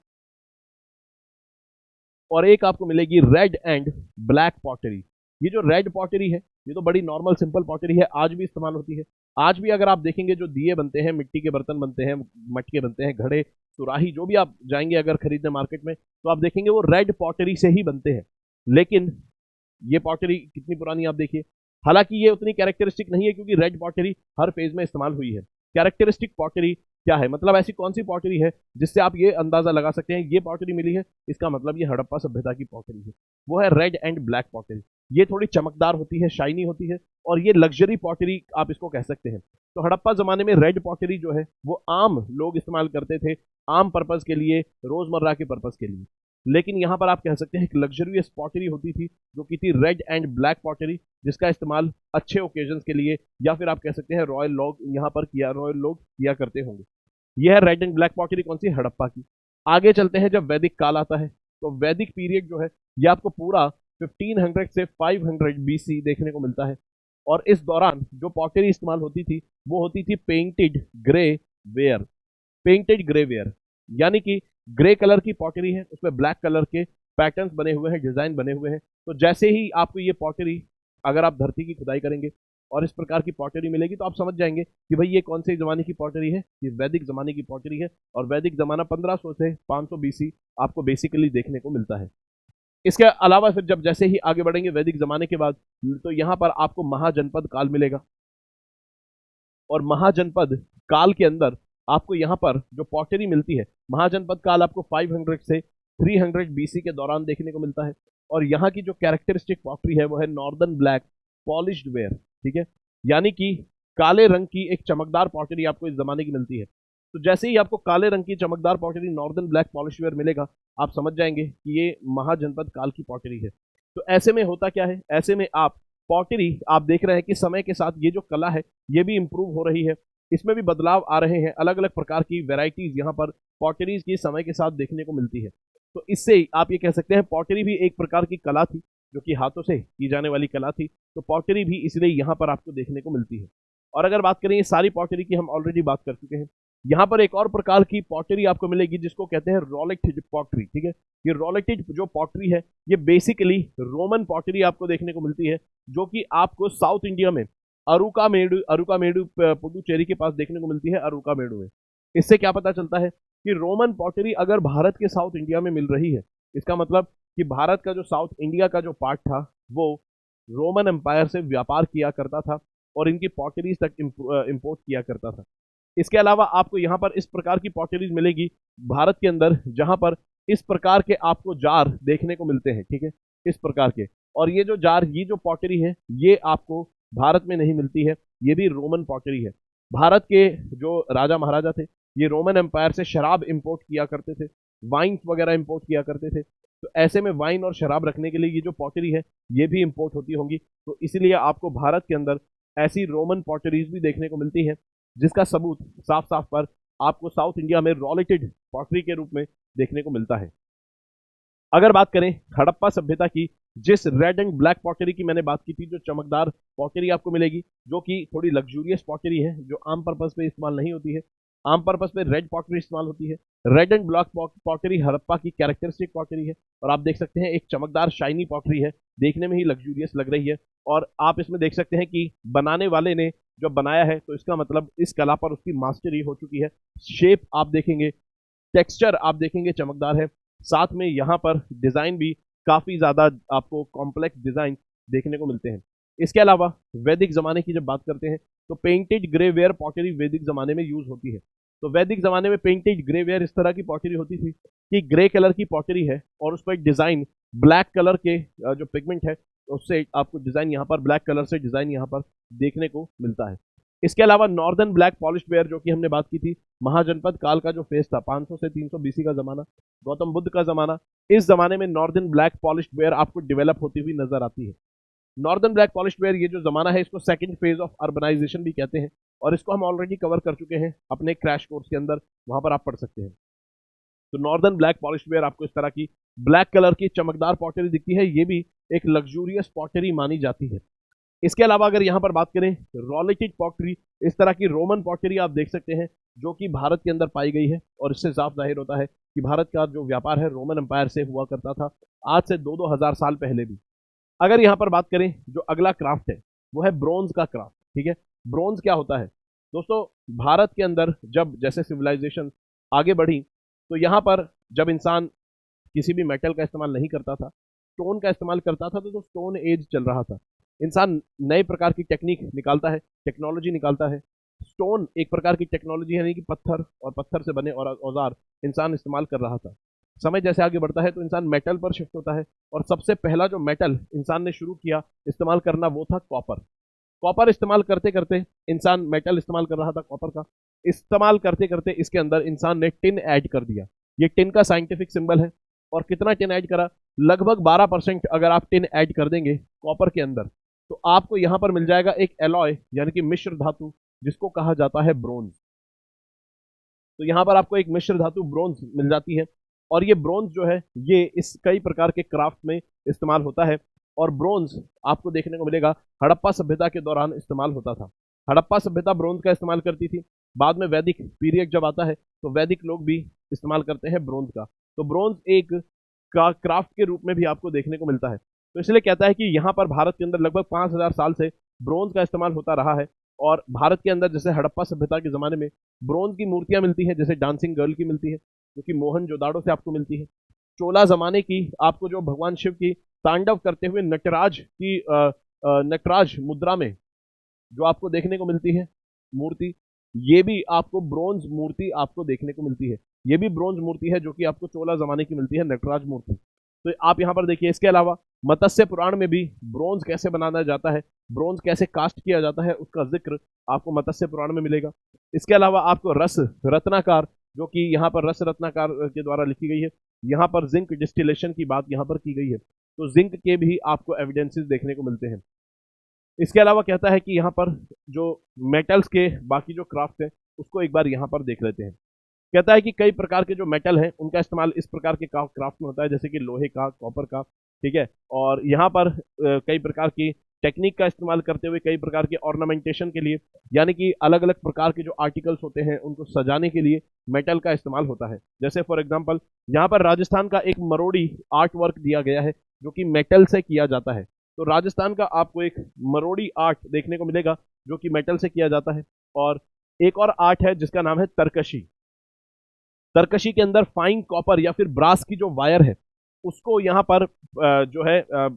और एक आपको मिलेगी रेड एंड ब्लैक पॉटरी। ये जो रेड पॉटरी है ये तो बड़ी नॉर्मल सिंपल पॉटरी है, आज भी इस्तेमाल होती है। आज भी अगर आप देखेंगे जो दिए बनते हैं, मिट्टी के बर्तन बनते हैं, मटके बनते हैं, घड़े, सुराही, जो भी आप जाएंगे अगर खरीदने मार्केट में तो आप देखेंगे वो रेड पॉटरी से ही बनते हैं। लेकिन ये पॉटरी कितनी पुरानी आप देखिए, हालांकि ये उतनी कैरेक्टरिस्टिक नहीं है क्योंकि रेड पॉटरी हर फेज में इस्तेमाल हुई है। कैरेक्टरिस्टिक पॉटरी क्या है, मतलब ऐसी कौन सी पॉटरी है जिससे आप ये अंदाजा लगा सकते हैं ये पॉटरी मिली है, इसका मतलब ये हड़प्पा सभ्यता की पॉटरी है। वो है रेड एंड ब्लैक पॉटरी। ये थोड़ी चमकदार होती है, शाइनी होती है, और ये लग्जरी पॉटरी आप इसको कह सकते हैं। तो हड़प्पा जमाने में रेड पॉटरी जो है वो आम लोग इस्तेमाल करते थे, आम पर्पज के लिए, रोजमर्रा के पर्पज के लिए। लेकिन यहाँ पर आप कह सकते हैं एक लग्जरियस पॉटरी होती थी जो कि थी रेड एंड ब्लैक पॉटरी, जिसका इस्तेमाल अच्छे ओकेजन्स के लिए या फिर आप कह सकते हैं रॉयल लोग यहाँ पर रॉयल लोग किया करते होंगे। यह है रेड एंड ब्लैक पॉटरी कौन सी, हड़प्पा की। आगे चलते हैं, जब वैदिक काल आता है तो वैदिक पीरियड जो है ये आपको पूरा 1500 से 500 बीसी देखने को मिलता है। और इस दौरान जो पॉटरी इस्तेमाल होती थी वो होती थी painted grey ware. Painted grey ware यानी कि ग्रे कलर की पॉटरी है, उसमें ब्लैक कलर के पैटर्न्स बने हुए हैं, डिजाइन बने हुए हैं। तो जैसे ही आपको ये पॉटरी, अगर आप धरती की खुदाई करेंगे और इस प्रकार की पॉटरी मिलेगी तो आप समझ जाएंगे कि भाई ये कौन से जमाने की पॉटरी है, ये वैदिक जमाने की पॉटरी है। और वैदिक जमाना 1500 से 500 बीसी आपको बेसिकली देखने को मिलता है। इसके अलावा फिर जब जैसे ही आगे बढ़ेंगे वैदिक जमाने के बाद, तो यहाँ पर आपको महाजनपद काल मिलेगा। और महाजनपद काल के अंदर आपको यहाँ पर जो पॉटरी मिलती है, महाजनपद काल आपको 500 से 300 बीसी के दौरान देखने को मिलता है। और यहाँ की जो कैरेक्टरिस्टिक पॉटरी है वो है नॉर्दर्न ब्लैक पॉलिश्ड वेयर, ठीक है, यानी कि काले रंग की एक चमकदार पॉटरी आपको इस जमाने की मिलती है। तो जैसे ही आपको काले रंग की चमकदार pottery northern black polished where मिलेगा, आप समझ जाएंगे कि ये महाजनपद काल की पॉटरी है। तो ऐसे में होता क्या है, ऐसे में आप पॉटरी आप देख रहे हैं कि समय के साथ ये जो कला है ये भी इंप्रूव हो रही है, इसमें भी बदलाव आ रहे हैं, अलग अलग प्रकार की वेराइटीज यहाँ पर पॉटरीज की समय के साथ देखने को मिलती है। तो इससे आप ये कह सकते हैं पॉटरी भी एक प्रकार की कला थी जो कि हाथों से की जाने वाली कला थी। तो पॉटरी भी इसलिए यहाँ पर आपको देखने को मिलती है। और अगर बात करें ये सारी पॉटरी की, हम ऑलरेडी बात कर चुके हैं। यहाँ पर एक और प्रकार की पॉटरी आपको मिलेगी जिसको कहते हैं रोलेटेड पॉटरी, ठीक है। ये रोलेटेड जो पॉटरी है ये बेसिकली रोमन पॉटरी आपको देखने को मिलती है, जो कि आपको साउथ इंडिया में अरुकामेडु पुडुचेरी के पास देखने को मिलती है, अरुकामेडु में। इससे क्या पता चलता है कि रोमन पॉटरी अगर भारत के साउथ इंडिया में मिल रही है, इसका मतलब कि भारत का जो साउथ इंडिया का जो पार्ट था वो रोमन एम्पायर से व्यापार किया करता था और इनकी पॉटरीज तक इंपोर्ट किया करता था। इसके अलावा आपको यहाँ पर इस प्रकार की पॉटरीज मिलेगी भारत के अंदर, जहां पर इस प्रकार के आपको जार देखने को मिलते हैं, ठीक है, इस प्रकार के। और ये जो जार, ये जो पॉटरी है ये आपको भारत में नहीं मिलती है, ये भी रोमन पॉटरी है। भारत के जो राजा महाराजा थे ये रोमन एम्पायर से शराब इंपोर्ट किया करते थे, वाइन वगैरह इंपोर्ट किया करते थे। तो ऐसे में वाइन और शराब रखने के लिए ये जो पॉटरी है ये भी इंपोर्ट होती होंगी। तो इसलिए आपको भारत के अंदर ऐसी रोमन पॉटरीज भी देखने को मिलती है, जिसका सबूत साफ साफ पर आपको साउथ इंडिया में रोलेटेड पॉटरी के रूप में देखने को मिलता है। अगर बात करें हड़प्पा सभ्यता की, जिस रेड एंड ब्लैक पॉटरी की मैंने बात की थी, जो चमकदार पॉटरी आपको मिलेगी, जो कि थोड़ी लग्जूरियस पॉटरी है, जो आम पर्पज पे इस्तेमाल नहीं होती है। आम पर्पज पे रेड पॉटरी इस्तेमाल होती है। Red and black pottery Harappa की कैरेक्टरिस्टिक पॉटरी है। और आप देख सकते हैं एक चमकदार शाइनी पॉटरी है, देखने में ही लग्जूरियस लग रही है। और आप इसमें देख सकते हैं कि बनाने वाले ने जो बनाया है तो इसका मतलब इस कला पर उसकी मास्टरी हो चुकी है। शेप आप देखेंगे, टेक्सचर आप देखेंगे चमकदार है, साथ में यहाँ पर डिजाइन भी काफी ज्यादा आपको कॉम्प्लेक्स डिजाइन देखने को मिलते हैं। इसके अलावा वैदिक जमाने की जब बात करते हैं तो पेंटेड ग्रे वेयर पॉटरी वैदिक जमाने में यूज होती है। तो वैदिक जमाने में पेंटेड ग्रे वेयर इस तरह की पॉटरी होती थी कि ग्रे कलर की पॉटरी है और उस पर एक डिजाइन ब्लैक कलर के जो पिगमेंट है उससे आपको डिजाइन यहाँ पर ब्लैक कलर से डिजाइन यहाँ पर देखने को मिलता है। इसके अलावा नॉर्दर्न ब्लैक पॉलिश्ड वेयर जो कि हमने बात की थी, महाजनपद काल का जो फेज था 500 से 300 बीसी का जमाना, गौतम बुद्ध का जमाना, इस जमाने में नॉर्दर्न ब्लैक पॉलिश्ड वेयर आपको डेवलप होती हुई नजर आती है। नॉर्दर्न ब्लैक पॉलिश्ड वेयर ये जो जमाना है इसको सेकंड फेज ऑफ अर्बनाइजेशन भी कहते हैं, और इसको हम ऑलरेडी कवर कर चुके हैं अपने क्रैश कोर्स के अंदर, वहां पर आप पढ़ सकते हैं। तो नॉर्दर्न ब्लैक पॉलिश्ड वेयर आपको इस तरह की ब्लैक कलर की चमकदार पॉटरी दिखती है, ये भी एक लग्जूरियस पॉटरी मानी जाती है। इसके अलावा अगर यहाँ पर बात करें रोलेटेड पॉटरी, इस तरह की रोमन पॉटरी आप देख सकते हैं जो कि भारत के अंदर पाई गई है, और इससे साफ जाहिर होता है कि भारत का जो व्यापार है रोमन एम्पायर से हुआ करता था आज से 2-2 हजार साल पहले भी। अगर यहाँ पर बात करें जो अगला क्राफ्ट है वो है ब्रोंज का क्राफ्ट। ठीक है, ब्रोंज क्या होता है दोस्तों? भारत के अंदर जब जैसे सिविलाइजेशन आगे बढ़ी तो यहाँ पर जब इंसान किसी भी मेटल का इस्तेमाल नहीं करता था, स्टोन का इस्तेमाल करता था, तो स्टोन एज चल रहा था। इंसान नए प्रकार की टेक्निक निकालता है, टेक्नोलॉजी निकालता है। स्टोन एक प्रकार की टेक्नोलॉजी है, यानी कि पत्थर और पत्थर से बने और औजार इंसान इस्तेमाल कर रहा था। समय जैसे आगे बढ़ता है तो इंसान मेटल पर शिफ्ट होता है, और सबसे पहला जो मेटल इंसान ने शुरू किया इस्तेमाल करना वो था कॉपर। कॉपर इस्तेमाल करते करते इंसान मेटल इस्तेमाल कर रहा था कॉपर का, इस्तेमाल करते करते इसके अंदर इंसान ने टिन ऐड कर दिया। ये टिन का साइंटिफिक सिंबल है, और कितना टिन ऐड करा? लगभग 12% अगर आप टिन ऐड कर देंगे कॉपर के अंदर तो आपको यहां पर मिल जाएगा एक एलॉय, यानी कि मिश्र धातु, जिसको कहा जाता है ब्रोंज। तो यहां पर आपको एक मिश्र धातु ब्रोंज मिल जाती है, और ये ब्रोंज जो है ये इस कई प्रकार के क्राफ्ट में इस्तेमाल होता है। और ब्रोंज आपको देखने को मिलेगा हड़प्पा सभ्यता के दौरान इस्तेमाल होता था। हड़प्पा सभ्यता ब्रोंज का इस्तेमाल करती थी। बाद में वैदिक पीरियड जब आता है तो वैदिक लोग भी इस्तेमाल करते हैं ब्रोंज का। तो ब्रोंज एक क्राफ्ट के रूप में भी आपको देखने को मिलता है। तो इसलिए कहता है कि यहाँ पर भारत के अंदर लगभग 5000 साल से ब्रोंज का इस्तेमाल होता रहा है। और भारत के अंदर जैसे हड़प्पा सभ्यता के जमाने में ब्रोंज की मूर्तियां मिलती हैं, जैसे डांसिंग गर्ल की मिलती है जो कि मोहनजोदाड़ो से आपको मिलती है। चोला जमाने की आपको जो भगवान शिव की तांडव करते हुए नटराज की नटराज मुद्रा में जो आपको देखने को मिलती है मूर्ति, ये भी आपको ब्रोंज मूर्ति आपको देखने को मिलती है। ये भी ब्रोंज मूर्ति है जो कि आपको चोला जमाने की मिलती है, नटराज मूर्ति। तो आप यहाँ पर देखिए। इसके अलावा मत्स्य पुराण में भी ब्रोंज कैसे बनाया जाता है, ब्रोंज कैसे कास्ट किया जाता है, उसका जिक्र आपको मत्स्य पुराण में मिलेगा। इसके अलावा आपको रस रत्नाकार, जो कि यहाँ पर रस रत्नाकार के द्वारा लिखी गई है, यहाँ पर जिंक डिस्टिलेशन की बात यहाँ पर की गई है। तो जिंक के भी आपको एविडेंसेस देखने को मिलते हैं। इसके अलावा कहता है कि यहाँ पर जो मेटल्स के बाकी जो क्राफ्ट है उसको एक बार यहाँ पर देख लेते हैं। कहता है कि कई प्रकार के जो मेटल हैं उनका इस्तेमाल इस प्रकार के क्राफ्ट में होता है, जैसे कि लोहे का, कॉपर का। ठीक है, और यहाँ पर कई प्रकार की टेक्निक का इस्तेमाल करते हुए कई प्रकार के ऑर्नामेंटेशन के लिए, यानी कि अलग अलग प्रकार के जो आर्टिकल्स होते हैं उनको सजाने के लिए मेटल का इस्तेमाल होता है। जैसे फॉर एग्जांपल यहाँ पर राजस्थान का एक मरोड़ी आर्ट वर्क दिया गया है जो कि मेटल से किया जाता है। तो राजस्थान का आपको एक मरोड़ी आर्ट देखने को मिलेगा जो कि मेटल से किया जाता है। और एक और आर्ट है जिसका नाम है तरकशी। तरकशी के अंदर फाइन कॉपर या फिर ब्रास की जो वायर है उसको यहाँ पर जो है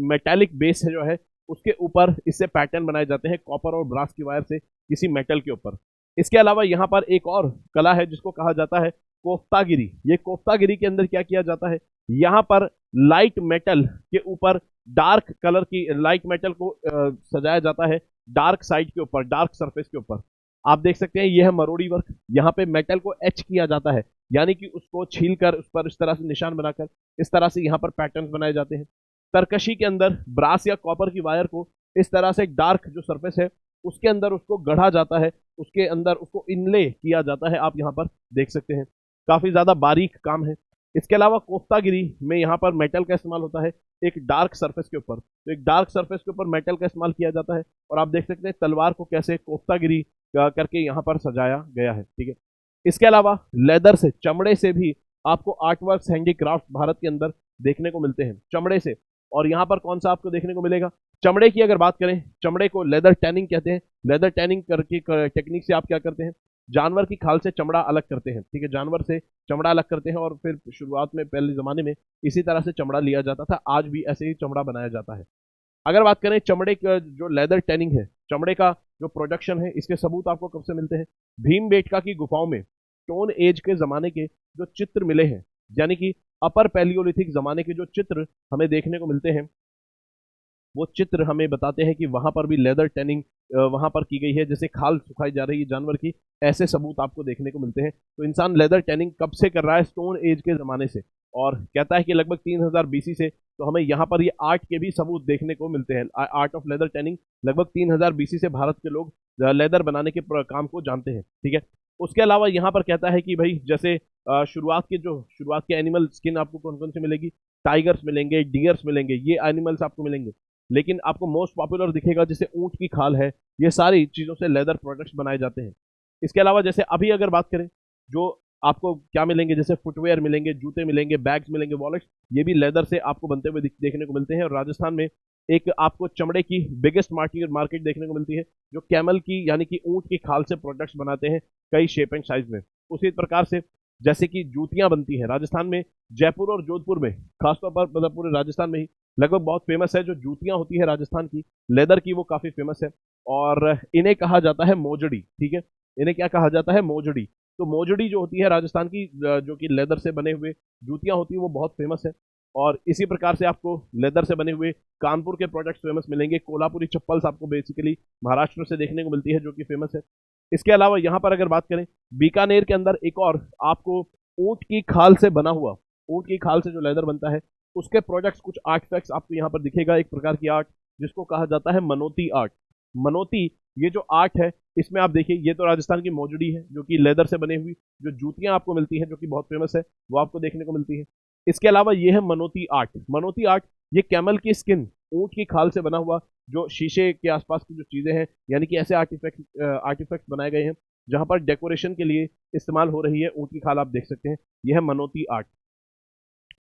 मेटेलिक बेस है जो है उसके ऊपर इससे पैटर्न बनाए जाते हैं कॉपर और ब्रास की वायर से किसी मेटल के ऊपर। इसके अलावा यहाँ पर एक और कला है जिसको कहा जाता है कोफ्तागिरी। ये कोफ्तागिरी के अंदर क्या किया जाता है, यहाँ पर लाइट मेटल के ऊपर डार्क कलर की लाइट मेटल को सजाया जाता है डार्क साइड के ऊपर, डार्क सरफेस के ऊपर। आप देख सकते हैं यह है मरोड़ी वर्क। यहाँ पे मेटल को एच किया जाता है, यानी कि उसको छील कर उस पर इस तरह से निशान बनाकर इस तरह से यहाँ पर पैटर्न बनाए जाते हैं। तरकशी के अंदर ब्रास या कॉपर की वायर को इस तरह से डार्क जो सरफेस है उसके अंदर उसको गढ़ा जाता है, उसके अंदर उसको इनले किया जाता है। आप यहाँ पर देख सकते हैं काफी ज्यादा बारीक काम है। इसके अलावा कोफ्तागिरी में यहाँ पर मेटल का इस्तेमाल होता है एक डार्क सरफेस के ऊपर। तो एक डार्क सरफेस के ऊपर मेटल का इस्तेमाल किया जाता है, और आप देख सकते हैं तलवार को कैसे कोफ्तागिरी करके यहाँ पर सजाया गया है। ठीक है, इसके अलावा लेदर से, चमड़े से भी आपको आर्टवर्क हैंडीक्राफ्ट भारत के अंदर देखने को मिलते हैं, चमड़े से। और यहाँ पर कौन सा आपको देखने को मिलेगा, चमड़े की अगर बात करें, चमड़े को लेदर टैनिंग कहते हैं। लेदर टैनिंग करके टेक्निक से आप क्या करते हैं, जानवर की खाल से चमड़ा अलग करते हैं। ठीक है, जानवर से चमड़ा अलग करते हैं, और फिर शुरुआत में पहले जमाने में इसी तरह से चमड़ा लिया जाता था, आज भी ऐसे ही चमड़ा बनाया जाता है। अगर बात करें चमड़े का जो लेदर टैनिंग है, चमड़े का जो प्रोडक्शन है, इसके सबूत आपको कब से मिलते हैं, भीमबेटका की गुफाओं में स्टोन एज के जमाने के जो चित्र मिले हैं, यानी कि अपर पैलियोलिथिक जमाने के जो चित्र हमें देखने को मिलते हैं, वो चित्र हमें बताते हैं कि वहां पर भी लेदर टैनिंग वहां पर की गई है, जैसे खाल सुखाई जा रही है जानवर की, ऐसे सबूत आपको देखने को मिलते हैं। तो इंसान लेदर टैनिंग कब से कर रहा है? स्टोन एज के ज़माने से, और कहता है कि लगभग 3000 बीसी से। तो हमें यहाँ पर ये आर्ट के भी सबूत देखने को मिलते हैं। आर्ट ऑफ लेदर टैनिंग लगभग 3000 बीसी से भारत के लोग लेदर बनाने के काम को जानते हैं, ठीक है। उसके अलावा यहाँ पर कहता है कि भाई जैसे शुरुआत के एनिमल स्किन आपको कौन कौन से मिलेगी? टाइगर्स मिलेंगे, डियर्स मिलेंगे, ये एनिमल्स आपको मिलेंगे। लेकिन आपको मोस्ट पॉपुलर दिखेगा जैसे ऊंट की खाल है, ये सारी चीज़ों से लेदर प्रोडक्ट्स बनाए जाते हैं। इसके अलावा जैसे अभी अगर बात करें, जो आपको क्या मिलेंगे, जैसे फुटवेयर मिलेंगे, जूते मिलेंगे, बैग्स मिलेंगे, वॉलेट्स, ये भी लेदर से आपको बनते हुए देखने को मिलते हैं। और राजस्थान में एक आपको चमड़े की बिगेस्ट मार्केट देखने को मिलती है, जो कैमल की यानी कि ऊंट की खाल से प्रोडक्ट्स बनाते हैं कई शेप एंड साइज में। उसी प्रकार से जैसे कि जूतियां बनती हैं राजस्थान में, जयपुर और जोधपुर में, खासतौर पर मतलब पूरे राजस्थान में ही लगभग बहुत फेमस है जो जूतियां होती है राजस्थान की लेदर की, वो काफी फेमस है। और इन्हें कहा जाता है मोजड़ी, ठीक है। इन्हें क्या कहा जाता है? मोजड़ी। तो मोजड़ी जो होती है राजस्थान की, जो कि लेदर से बने हुए जूतियां होती है, वो बहुत फेमस है। और इसी प्रकार से आपको लेदर से बने हुए कानपुर के प्रोडक्ट्स फेमस मिलेंगे। कोल्हापुरी चप्पल्स आपको बेसिकली महाराष्ट्र से देखने को मिलती है, जो कि फेमस है। इसके अलावा यहाँ पर अगर बात करें, बीकानेर के अंदर एक और आपको ऊंट की खाल से बना हुआ, ऊंट की खाल से जो लेदर बनता है उसके प्रोडक्ट्स, कुछ आर्टिफैक्ट्स आपको यहाँ पर दिखेगा। एक प्रकार की आर्ट जिसको कहा जाता है मनोती आर्ट। मनोती, ये जो आर्ट है, इसमें आप देखिए, ये तो राजस्थान की मौजूदी है जो कि लेदर से बनी हुई जो जूतियां आपको मिलती हैं, जो कि बहुत फेमस है, वो आपको देखने को मिलती है। इसके अलावा ये है मनोती आर्ट। मनोती आर्ट ये कैमल की स्किन, ऊंट की खाल से बना हुआ जो शीशे के आसपास की जो चीजें हैं, यानी कि ऐसे आर्टिफैक्ट बनाए गए हैं जहां पर डेकोरेशन के लिए इस्तेमाल हो रही है ऊंट की खाल, आप देख सकते हैं। यह है मनोती आर्ट।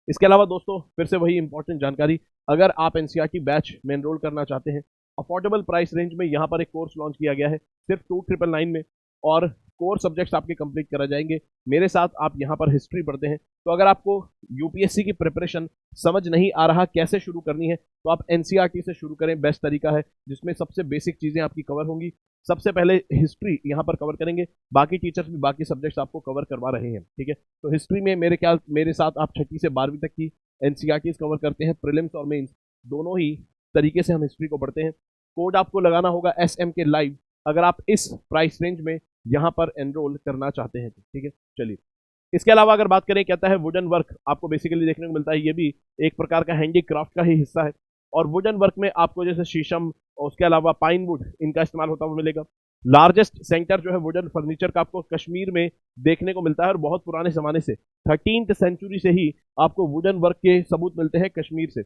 इसके अलावा दोस्तों फिर से वही इंपॉर्टेंट जानकारी, अगर आप एनसीईआरटी बैच में एनरोल करना चाहते हैं, अफोर्डेबल प्राइस रेंज में यहाँ पर एक कोर्स लॉन्च किया गया है सिर्फ 2999 में, और कोर सब्जेक्ट्स आपके कंप्लीट करा जाएंगे। मेरे साथ आप यहाँ पर हिस्ट्री पढ़ते हैं, तो अगर आपको यूपीएससी की प्रिपरेशन समझ नहीं आ रहा कैसे शुरू करनी है, तो आप एनसीईआरटी से शुरू करें, बेस्ट तरीका है, जिसमें सबसे बेसिक चीज़ें आपकी कवर होंगी। सबसे पहले हिस्ट्री यहाँ पर कवर करेंगे, बाकी टीचर्स भी बाकी सब्जेक्ट्स आपको कवर करवा रहे हैं, ठीक है। तो हिस्ट्री में मेरे साथ आप 6वीं से 12वीं तक की एनसीईआरटीज कवर करते हैं, प्रीलिम्स और मेंस दोनों ही तरीके से हम हिस्ट्री को पढ़ते हैं। कोड आपको लगाना होगा एसएम के लाइव, अगर आप इस प्राइस रेंज में यहाँ पर एनरोल करना चाहते हैं, ठीक है। चलिए, इसके अलावा अगर बात करें, कहता है वुडन वर्क आपको बेसिकली देखने को मिलता है, ये भी एक प्रकार का हैंडीक्राफ्ट का ही हिस्सा है। और वुडन वर्क में आपको जैसे शीशम और उसके अलावा पाइन वुड, इनका इस्तेमाल होता हुआ मिलेगा। लार्जेस्ट सेंटर जो है वुडन फर्नीचर का आपको कश्मीर में देखने को मिलता है, और बहुत पुराने जमाने से 13th सेंचुरी से ही आपको वुडन वर्क के सबूत मिलते हैं कश्मीर से।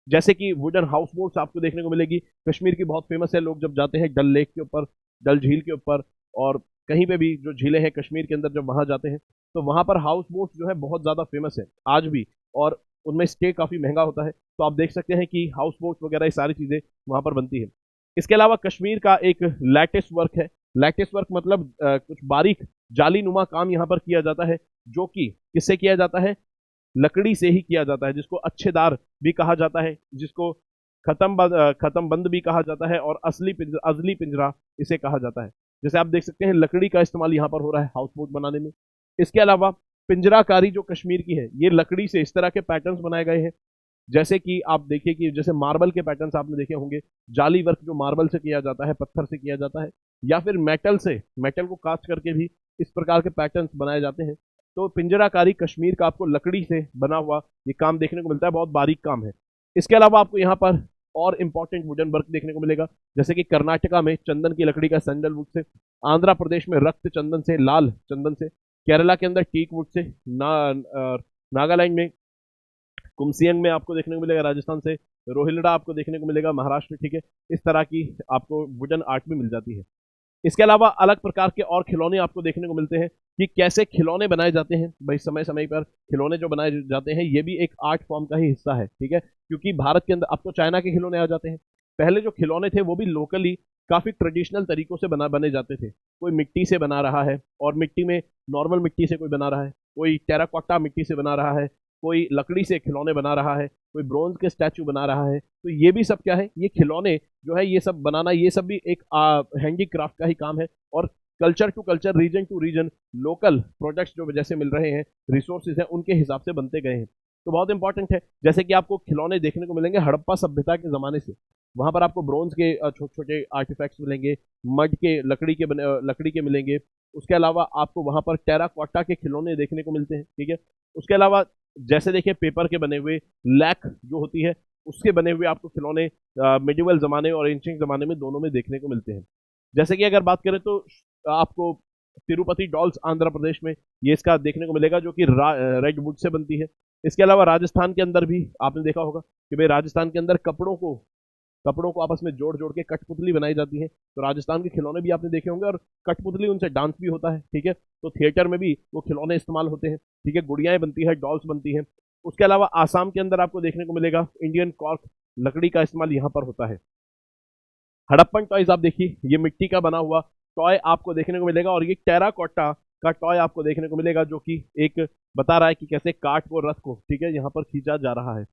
जैसे कि वुडन हाउस बोट्स आपको देखने को मिलेगी, कश्मीर की बहुत फेमस है। लोग जब जाते हैं डल लेक के ऊपर, डल झील के ऊपर, और कहीं पे भी जो झीलें हैं कश्मीर के अंदर, जब वहां जाते हैं तो वहां पर हाउस बोट्स जो है बहुत ज़्यादा फेमस है आज भी, और उनमें स्टे काफ़ी महंगा होता है। तो आप देख सकते हैं कि हाउस बोट्स वगैरह ये सारी चीज़ें वहां पर बनती है। इसके अलावा कश्मीर का एक लैटिस वर्क है। लैटिस वर्क मतलब कुछ बारीक जाली नुमा काम यहाँ पर किया जाता है, जो कि किससे किया जाता है? लकड़ी से ही किया जाता है, जिसको अच्छेदार भी कहा जाता है, जिसको खत्म बंद भी कहा जाता है, और अजली पिंजरा इसे कहा जाता है। जैसे आप देख सकते हैं लकड़ी का इस्तेमाल यहाँ पर हो रहा है हाउस बोट बनाने में। इसके अलावा पिंजराकारी जो कश्मीर की है, ये लकड़ी से इस तरह के पैटर्न्स बनाए गए हैं, जैसे कि आप देखिए कि जैसे मार्बल के पैटर्न्स आपने देखे होंगे, जाली वर्क जो मार्बल से किया जाता है, पत्थर से किया जाता है, या फिर मेटल को कास्ट करके भी इस प्रकार के पैटर्न्स बनाए जाते हैं। तो पिंजराकारी कश्मीर का आपको लकड़ी से बना हुआ ये काम देखने को मिलता है, बहुत बारीक काम है। इसके अलावा आपको यहाँ पर और इंपॉर्टेंट वुडन वर्क देखने को मिलेगा, जैसे कि कर्नाटका में चंदन की लकड़ी का सैंडलवुड से, आंध्र प्रदेश में रक्त चंदन से, लाल चंदन से, केरला के अंदर टीक वुड से, नागालैंड में कुमसियंग में आपको देखने को मिलेगा, राजस्थान से रोहिल्डा आपको देखने को मिलेगा, महाराष्ट्र, ठीक है। इस तरह की आपको वुडन आर्ट भी मिल जाती है। इसके अलावा अलग प्रकार के और खिलौने आपको देखने को मिलते हैं कि कैसे खिलौने बनाए जाते हैं। भाई समय समय पर खिलौने जो बनाए जाते हैं, ये भी एक आर्ट फॉर्म का ही हिस्सा है, ठीक है। क्योंकि भारत के अंदर अब तो चाइना के खिलौने आ जाते हैं, पहले जो खिलौने थे वो भी लोकली काफ़ी ट्रेडिशनल तरीकों से बने जाते थे। कोई मिट्टी से बना रहा है, और मिट्टी में नॉर्मल मिट्टी से कोई बना रहा है, कोई टेराकोटा मिट्टी से बना रहा है, कोई लकड़ी से खिलौने बना रहा है, कोई ब्रोंज के स्टैचू बना रहा है। तो ये भी सब क्या है? ये खिलौने जो है, ये सब बनाना, ये सब भी एक हैंडीक्राफ्ट का ही काम है। और culture to culture, region to region, local products जो जैसे मिल रहे हैं, रिसोर्सेज हैं, उनके हिसाब से बनते गए हैं। तो बहुत इंपॉर्टेंट है। जैसे कि आपको खिलौने देखने को मिलेंगे हड़प्पा सभ्यता के ज़माने से, वहाँ पर आपको ब्रोंज के छोटे छोटे आर्टिफैक्ट्स मिलेंगे, मड के लकड़ी के मिलेंगे। उसके अलावा आपको वहाँ पर टेराकोटा के खिलौने देखने को मिलते हैं, ठीक है। उसके अलावा जैसे देखिए पेपर के बने हुए लैक जो होती है उसके बने हुए आपको खिलौने मिडिवल ज़माने और एंशिएंट ज़माने में दोनों में देखने को मिलते हैं। जैसे कि अगर बात करें तो आपको तिरुपति डॉल्स आंध्र प्रदेश में ये इसका देखने को मिलेगा, जो कि रेड वुड से बनती है। इसके अलावा राजस्थान के अंदर भी आपने देखा होगा कि भाई राजस्थान के अंदर कपड़ों को आपस में जोड़ जोड़ के कठपुतली बनाई जाती है। तो राजस्थान के खिलौने भी आपने देखे होंगे, और कठपुतली उनसे डांस भी होता है, ठीक है। तो थिएटर में भी वो खिलौने इस्तेमाल होते हैं, ठीक है। गुड़ियाएं बनती है, डॉल्स बनती हैं। उसके अलावा आसाम के अंदर आपको देखने को मिलेगा इंडियन कॉर्क लकड़ी का इस्तेमाल यहाँ पर होता है। हड़प्पन टॉयज आप देखिए, ये मिट्टी का बना हुआ टॉय आपको देखने को मिलेगा, और ये टेराकोटा का टॉय आपको देखने को मिलेगा, जो कि एक बता रहा है कि कैसे काठ को रथ को, ठीक है, यहाँ पर खींचा जा रहा है।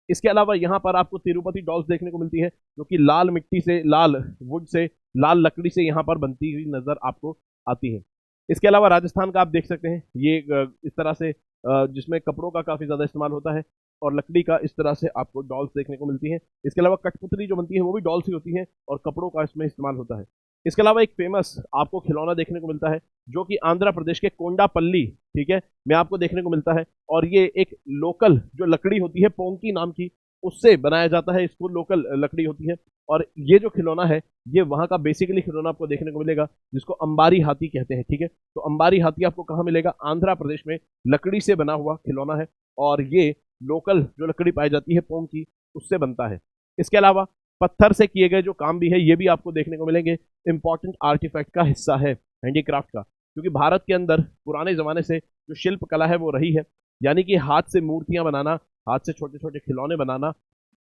इसके अलावा यहाँ पर आपको तिरुपति डॉल्स देखने को मिलती है, जो कि लाल मिट्टी से, लाल वुड से, लाल लकड़ी से यहाँ पर बनती हुई नजर आपको आती है। इसके अलावा राजस्थान का आप देख सकते हैं, ये इस तरह से जिसमें कपड़ों का काफी ज्यादा इस्तेमाल होता है, और लकड़ी का इस तरह से आपको डॉल्स देखने को मिलती है। इसके अलावा कठपुतली जो बनती है वो भी डॉल्स ही होती है, और कपड़ों का इसमें इस्तेमाल होता है। इसके अलावा एक फेमस आपको खिलौना देखने को मिलता है, जो कि आंध्र प्रदेश के कोंडापल्ली, ठीक है, में आपको देखने को मिलता है। और ये एक लोकल जो लकड़ी होती है पोंकी नाम की, उससे बनाया जाता है, इसको लोकल लकड़ी होती है। और ये जो खिलौना है ये वहाँ का बेसिकली खिलौना आपको देखने को मिलेगा, जिसको अंबारी हाथी कहते हैं, ठीक है। तो अंबारी हाथी आपको कहाँ मिलेगा? आंध्र प्रदेश में लकड़ी से बना हुआ खिलौना है, और ये लोकल जो लकड़ी पाई जाती है पोम की, उससे बनता है। इसके अलावा पत्थर से किए गए जो काम भी है ये भी आपको देखने को मिलेंगे, इंपॉर्टेंट आर्टिफैक्ट का हिस्सा है हैंडीक्राफ्ट का, क्योंकि भारत के अंदर पुराने जमाने से जो शिल्प कला है वो रही है, यानी कि हाथ से मूर्तियां बनाना, हाथ से छोटे छोटे खिलौने बनाना,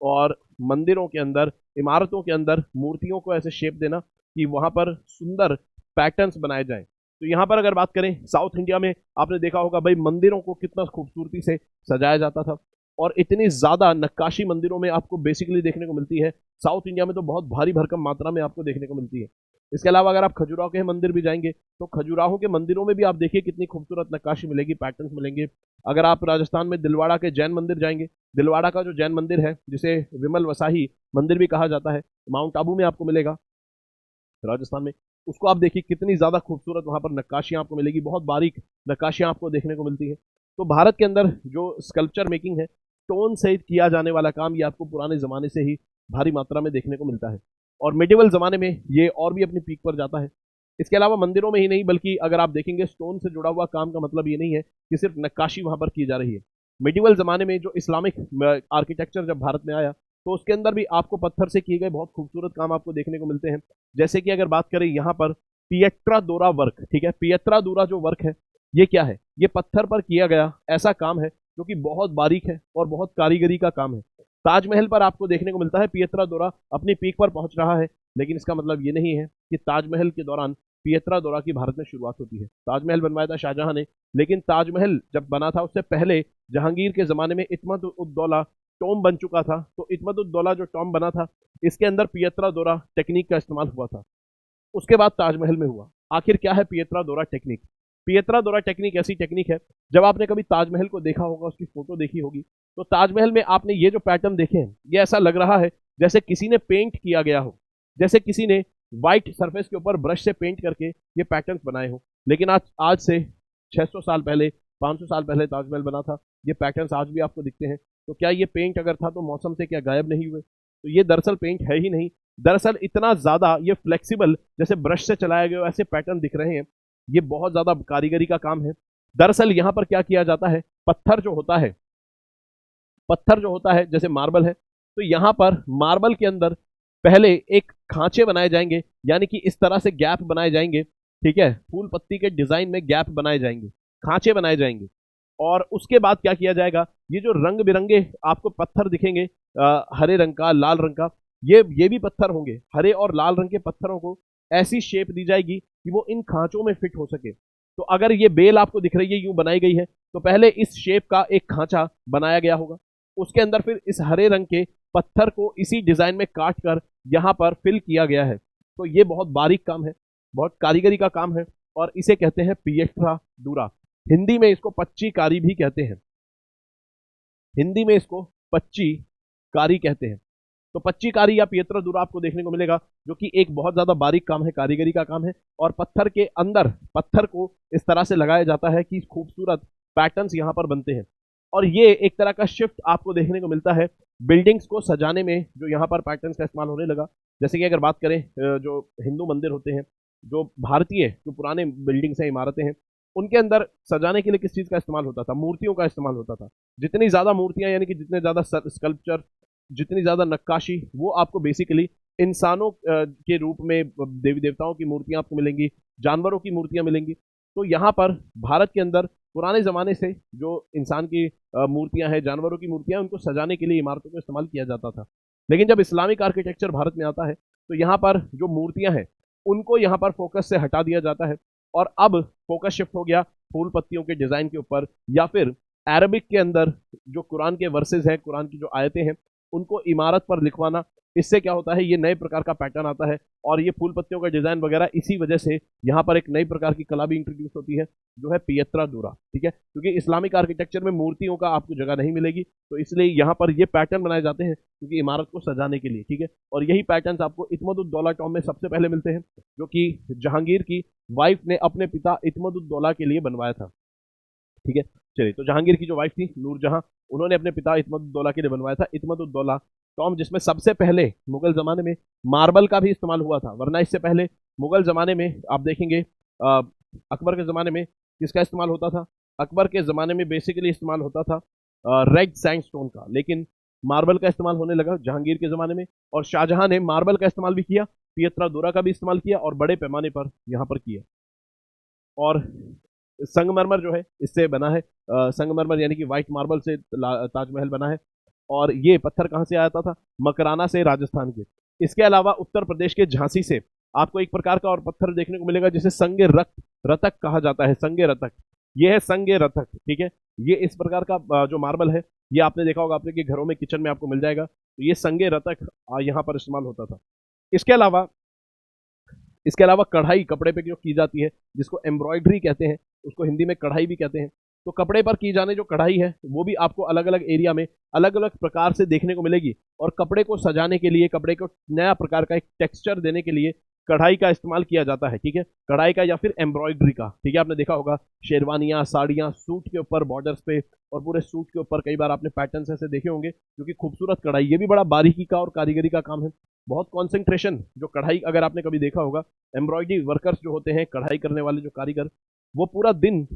और मंदिरों के अंदर, इमारतों के अंदर मूर्तियों को ऐसे शेप देना कि वहां पर सुंदर पैटर्न्स बनाए जाएं। तो यहाँ पर अगर बात करें साउथ इंडिया में, आपने देखा होगा भाई मंदिरों को कितना खूबसूरती से सजाया जाता था, और इतनी ज्यादा नक्काशी मंदिरों में आपको बेसिकली देखने को मिलती है। साउथ इंडिया में तो बहुत भारी भरकम मात्रा में आपको देखने को मिलती है। इसके अलावा अगर आप खजुराहो के मंदिर भी जाएंगे तो खजुराहो के मंदिरों में भी आप देखिए कितनी खूबसूरत नक्काशी मिलेगी, पैटर्न्स मिलेंगे। अगर आप राजस्थान में दिलवाड़ा के जैन मंदिर जाएंगे, दिलवाड़ा का जो जैन मंदिर है जिसे विमल वसाही मंदिर भी कहा जाता है, माउंट आबू में आपको मिलेगा राजस्थान में। उसको आप देखिए कितनी ज्यादा खूबसूरत वहां पर नक्काशियां आपको मिलेगी, बहुत बारीक नक्काशियां आपको देखने को मिलती है। तो भारत के अंदर जो स्कल्पचर मेकिंग है, स्टोन से किया जाने वाला काम, ये आपको पुराने जमाने से ही भारी मात्रा में देखने को मिलता है, और मिडिवल जमाने में ये और भी अपनी पीक पर जाता है। इसके अलावा मंदिरों में ही नहीं, बल्कि अगर आप देखेंगे स्टोन से जुड़ा हुआ काम का मतलब ये नहीं है कि सिर्फ नक्काशी वहां पर की जा रही है। मिडिवल जमाने में जो इस्लामिक आर्किटेक्चर जब भारत में आया, तो उसके अंदर भी आपको पत्थर से किए गए बहुत खूबसूरत काम आपको देखने को मिलते हैं। जैसे कि अगर बात करें यहाँ पर पियट्रा दोरा वर्क, ठीक है, पियत्रा दोरा जो वर्क है ये क्या है? ये पत्थर पर किया गया ऐसा काम है जो कि बहुत बारीक है और बहुत कारीगरी का काम है। ताजमहल पर आपको देखने को मिलता है पियत्रा दोरा अपनी पीक पर पहुंच रहा है, लेकिन इसका मतलब ये नहीं है कि ताजमहल के दौरान पियत्रा दोरा की भारत में शुरुआत होती है। ताजमहल बनवाया था शाहजहां ने, लेकिन ताजमहल जब बना था उससे पहले जहांगीर के जमाने में इत्मत उद दौला टॉम बन चुका था। तो इत्मत उद दौला जो टॉम बना था, इसके अंदर पियत्रा दोरा टेक्निक का इस्तेमाल हुआ था। उसके बाद ताजमहल में हुआ। आखिर क्या है पियत्रा दोरा टेक्निक? पियत्रा दोरा टेक्निक ऐसी टेक्निक है, जब आपने कभी ताजमहल को देखा होगा, उसकी फोटो देखी होगी, तो ताजमहल में आपने ये जो पैटर्न देखे हैं, ये ऐसा लग रहा है जैसे किसी ने पेंट किया गया हो, जैसे किसी ने व्हाइट सरफेस के ऊपर ब्रश से पेंट करके ये पैटर्न्स बनाए हो। लेकिन आज आज से 600 साल पहले, 500 साल पहले ताजमहल बना था, ये पैटर्न्स आज भी आपको दिखते हैं। तो क्या ये पेंट अगर था तो मौसम से क्या गायब नहीं हुए? तो ये दरअसल पेंट है ही नहीं। दरअसल इतना ज्यादा ये फ्लेक्सिबल, जैसे ब्रश से चलाया गया ऐसे पैटर्न दिख रहे हैं, ये बहुत ज्यादा कारीगरी का काम है। दरअसल यहां पर क्या किया जाता है, पत्थर जो होता है जैसे मार्बल है, तो यहां पर मार्बल के अंदर पहले एक खांचे बनाए जाएंगे, यानी कि इस तरह से गैप बनाए जाएंगे, ठीक है, फूल पत्ती के डिजाइन में गैप बनाए जाएंगे, खांचे बनाए जाएंगे। और उसके बाद क्या किया जाएगा, ये जो रंग बिरंगे आपको पत्थर दिखेंगे, हरे रंग का, लाल रंग का, ये भी पत्थर होंगे। हरे और लाल रंग के पत्थरों को ऐसी शेप दी जाएगी कि वो इन खांचों में फिट हो सके। तो अगर ये बेल आपको दिख रही है यूं बनाई गई है, तो पहले इस शेप का एक खांचा बनाया गया होगा, उसके अंदर फिर इस हरे रंग के पत्थर को इसी डिजाइन में काट कर यहां पर फिल किया गया है। तो ये बहुत बारीक काम है, बहुत कारीगरी का काम है, और इसे कहते हैं पियट्रा दूरा। हिंदी में इसको पच्ची कारी भी कहते हैं। हिंदी में इसको पच्ची कारी कहते हैं। तो पच्ची कारी या पियत्रा दूरा आपको देखने को मिलेगा, जो कि एक बहुत ज्यादा बारीक काम है, कारीगरी का काम है। और पत्थर के अंदर पत्थर को इस तरह से लगाया जाता है कि खूबसूरत पैटर्न्स यहाँ पर बनते हैं। और ये एक तरह का शिफ्ट आपको देखने को मिलता है बिल्डिंग्स को सजाने में, जो यहाँ पर पैटर्न्स का इस्तेमाल होने लगा। जैसे कि अगर बात करें जो हिंदू मंदिर होते हैं, जो भारतीय जो पुराने बिल्डिंग्स हैं, इमारतें हैं, उनके अंदर सजाने के लिए किस चीज का इस्तेमाल होता था? मूर्तियों का इस्तेमाल होता था। जितनी ज्यादा मूर्तियां, यानी कि जितने ज्यादा स्कल्पचर, जितनी ज्यादा नक्काशी, वो आपको बेसिकली इंसानों के रूप में देवी देवताओं की मूर्तियां आपको मिलेंगी, जानवरों की मूर्तियां मिलेंगी। तो यहाँ पर भारत के अंदर पुराने जमाने से जो इंसान की मूर्तियां हैं, जानवरों की मूर्तियां, उनको सजाने के लिए इमारतों का इस्तेमाल किया जाता था। लेकिन जब इस्लामिक आर्किटेक्चर भारत में आता है, तो यहाँ पर जो मूर्तियां हैं उनको यहाँ पर फोकस से हटा दिया जाता है, और अब फोकस शिफ्ट हो गया फूल पत्तियों के डिजाइन के ऊपर, या फिर अरबिक के अंदर जो कुरान के वर्सेज हैं, कुरान की जो आयतें हैं, उनको इमारत पर लिखवाना। इससे क्या होता है, ये नए प्रकार का पैटर्न आता है, और ये फूल पत्तियों का डिजाइन वगैरह, इसी वजह से यहाँ पर एक नई प्रकार की कला भी इंट्रोड्यूस होती है, जो है पियत्रा दूरा। ठीक है, क्योंकि इस्लामिक आर्किटेक्चर में मूर्तियों का आपको जगह नहीं मिलेगी, तो इसलिए यहाँ पर ये पैटर्न बनाए जाते हैं क्योंकि इमारत को सजाने के लिए। ठीक है, और यही पैटर्न आपको इत्मदुद्दौला टॉम में सबसे पहले मिलते हैं, जो कि जहांगीर की वाइफ ने अपने पिता इत्मदुद्दौला के लिए बनवाया था। ठीक है, चलिए, तो जहांगीर की जो वाइफ थी नूरजहां, उन्होंने अपने पिता इत्मदुद्दौला के लिए बनवाया था इत्मदुद्दौला टॉम, जिसमें सबसे पहले मुगल जमाने में मार्बल का भी इस्तेमाल हुआ था। वरना इससे पहले मुगल जमाने में आप देखेंगे अकबर के जमाने में किसका इस्तेमाल होता था? अकबर के जमाने में बेसिकली इस्तेमाल होता था रेड सैंडस्टोन का, लेकिन मार्बल का इस्तेमाल होने लगा जहांगीर के जमाने में। और शाहजहां ने मार्बल का इस्तेमाल भी किया, पियत्रा दूरा का भी इस्तेमाल किया, और बड़े पैमाने पर यहाँ पर किया। और संगमरमर जो है इससे बना है, संगमरमर यानी कि व्हाइट मार्बल से ताजमहल बना है। और ये पत्थर कहाँ से आया था? मकराना से, राजस्थान के। इसके अलावा उत्तर प्रदेश के झांसी से आपको एक प्रकार का और पत्थर देखने को मिलेगा जिसे संगे रतक कहा जाता है। संगे रतक, ये है संगे रतक। ठीक है, ये इस प्रकार का जो मार्बल है, ये आपने देखा होगा आपके घरों में, किचन में आपको मिल जाएगा। तो ये संगे रतक यहाँ पर इस्तेमाल होता था। इसके अलावा कढ़ाई कपड़े पे जो की जाती है, जिसको एम्ब्रॉयडरी कहते हैं, उसको हिंदी में कढ़ाई भी कहते हैं। तो कपड़े पर की जाने जो कढ़ाई है, वो भी आपको अलग अलग एरिया में अलग अलग प्रकार से देखने को मिलेगी। और कपड़े को सजाने के लिए, कपड़े को नया प्रकार का एक टेक्सचर देने के लिए कढ़ाई का इस्तेमाल किया जाता है। ठीक है, कढ़ाई का या फिर एम्ब्रॉयडरी का। ठीक है, आपने देखा होगा शेरवानियां, साड़ियां, सूट के ऊपर बॉर्डर्स पे, और पूरे सूट के ऊपर कई बार आपने पैटर्न्स ऐसे देखे होंगे, जो कि खूबसूरत कढ़ाई, ये भी बड़ा बारीकी का और कारीगरी का काम है। बहुत कॉन्सेंट्रेशन जो कढ़ाई, अगर आपने कभी देखा होगा, एम्ब्रॉयडरी वर्कर्स जो होते हैं, कढ़ाई करने वाले जो कारीगर, वो पूरा दिन,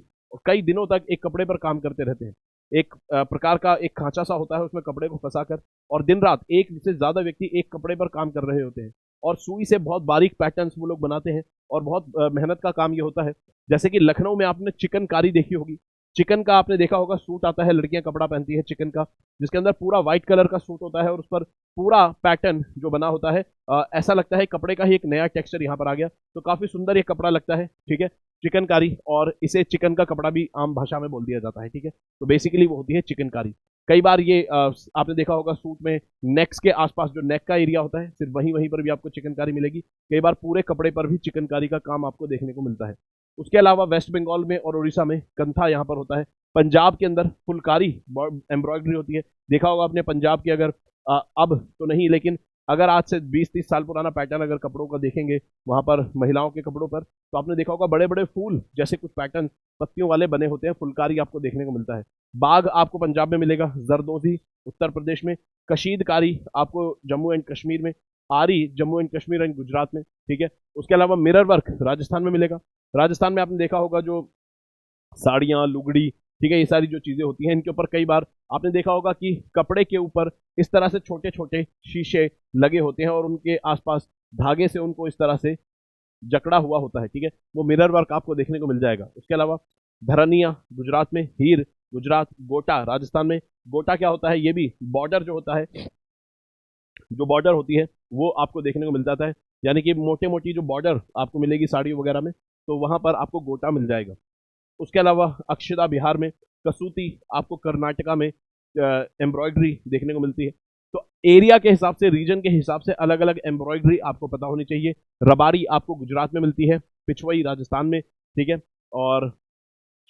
कई दिनों तक एक कपड़े पर काम करते रहते हैं। एक प्रकार का एक खांचा सा होता है, उसमें कपड़े को फंसाकर, और दिन रात एक से ज्यादा व्यक्ति एक कपड़े पर काम कर रहे होते हैं, और सुई से बहुत बारीक पैटर्न्स वो लोग बनाते हैं, और बहुत मेहनत का काम ये होता है। जैसे कि लखनऊ में आपने चिकनकारी देखी होगी, चिकन का आपने देखा होगा, सूट आता है, लड़कियां कपड़ा पहनती है चिकन का, जिसके अंदर पूरा व्हाइट कलर का सूट होता है, और उस पर पूरा पैटर्न जो बना होता है, ऐसा लगता है कपड़े का ही एक नया टेक्सचर यहाँ पर आ गया। तो काफी सुंदर ये कपड़ा लगता है। ठीक है, चिकनकारी, और इसे चिकन का कपड़ा भी आम भाषा में बोल दिया जाता है। ठीक है, तो बेसिकली वो होती है चिकनकारी। कई बार ये आपने देखा होगा सूट में नेक्स के आसपास जो नेक का एरिया होता है, सिर्फ वहीं वहीं पर भी आपको चिकनकारी मिलेगी। कई बार पूरे कपड़े पर भी चिकनकारी का काम आपको देखने को मिलता है। उसके अलावा वेस्ट बंगाल में और उड़ीसा में कंथा यहाँ पर होता है। पंजाब के अंदर फुलकारी एम्ब्रॉयडरी होती है। देखा होगा आपने पंजाब की, अगर अब तो नहीं, लेकिन अगर आज से 20-30 साल पुराना पैटर्न अगर कपड़ों का देखेंगे वहां पर, महिलाओं के कपड़ों पर, तो आपने देखा होगा बड़े बड़े फूल जैसे कुछ पैटर्न पत्तियों वाले बने होते हैं, फुलकारी आपको देखने को मिलता है। बाग आपको पंजाब में मिलेगा, जरदोजी उत्तर प्रदेश में, कशीदकारी आपको जम्मू एंड कश्मीर में, आरी जम्मू एंड कश्मीर एंड गुजरात में। ठीक है, उसके अलावा मिरर वर्क राजस्थान में मिलेगा। राजस्थान में आपने देखा होगा जो साड़ियाँ, लुगड़ी, ठीक है, ये सारी जो चीजें होती हैं, इनके ऊपर कई बार आपने देखा होगा कि कपड़े के ऊपर इस तरह से छोटे छोटे शीशे लगे होते हैं, और उनके आसपास धागे से उनको इस तरह से जकड़ा हुआ होता है। ठीक है, वो मिरर वर्क आपको देखने को मिल जाएगा। उसके अलावा धरनिया गुजरात में, हीर गुजरात, गोटा राजस्थान में। गोटा क्या होता है? ये भी बॉर्डर जो होता है, जो बॉर्डर होती है, वो आपको देखने को मिल जाता है। यानी कि मोटे मोटी जो बॉर्डर आपको मिलेगी साड़ी वगैरह में, तो वहां पर आपको गोटा मिल जाएगा। उसके अलावा अक्षदा बिहार में, कसूती आपको कर्नाटका में एम्ब्रॉयडरी देखने को मिलती है। तो एरिया के हिसाब से, रीजन के हिसाब से अलग अलग एम्ब्रॉयडरी आपको पता होनी चाहिए। रबारी आपको गुजरात में मिलती है, पिछवई राजस्थान में, ठीक है, और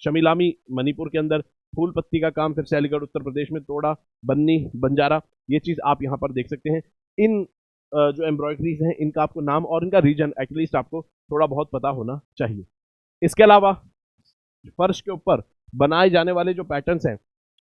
शमिलामी मणिपुर के अंदर, फूल पत्ती का काम फिर से अलीगढ़ उत्तर प्रदेश में, तोड़ा, बन्नी, बंजारा, ये चीज़ आप यहाँ पर देख सकते हैं। इन जो एम्ब्रॉयडरीज हैं इनका आपको नाम और इनका रीजन एटलीस्ट आपको थोड़ा बहुत पता होना चाहिए। इसके अलावा फर्श के ऊपर बनाए जाने वाले जो पैटर्न्स हैं,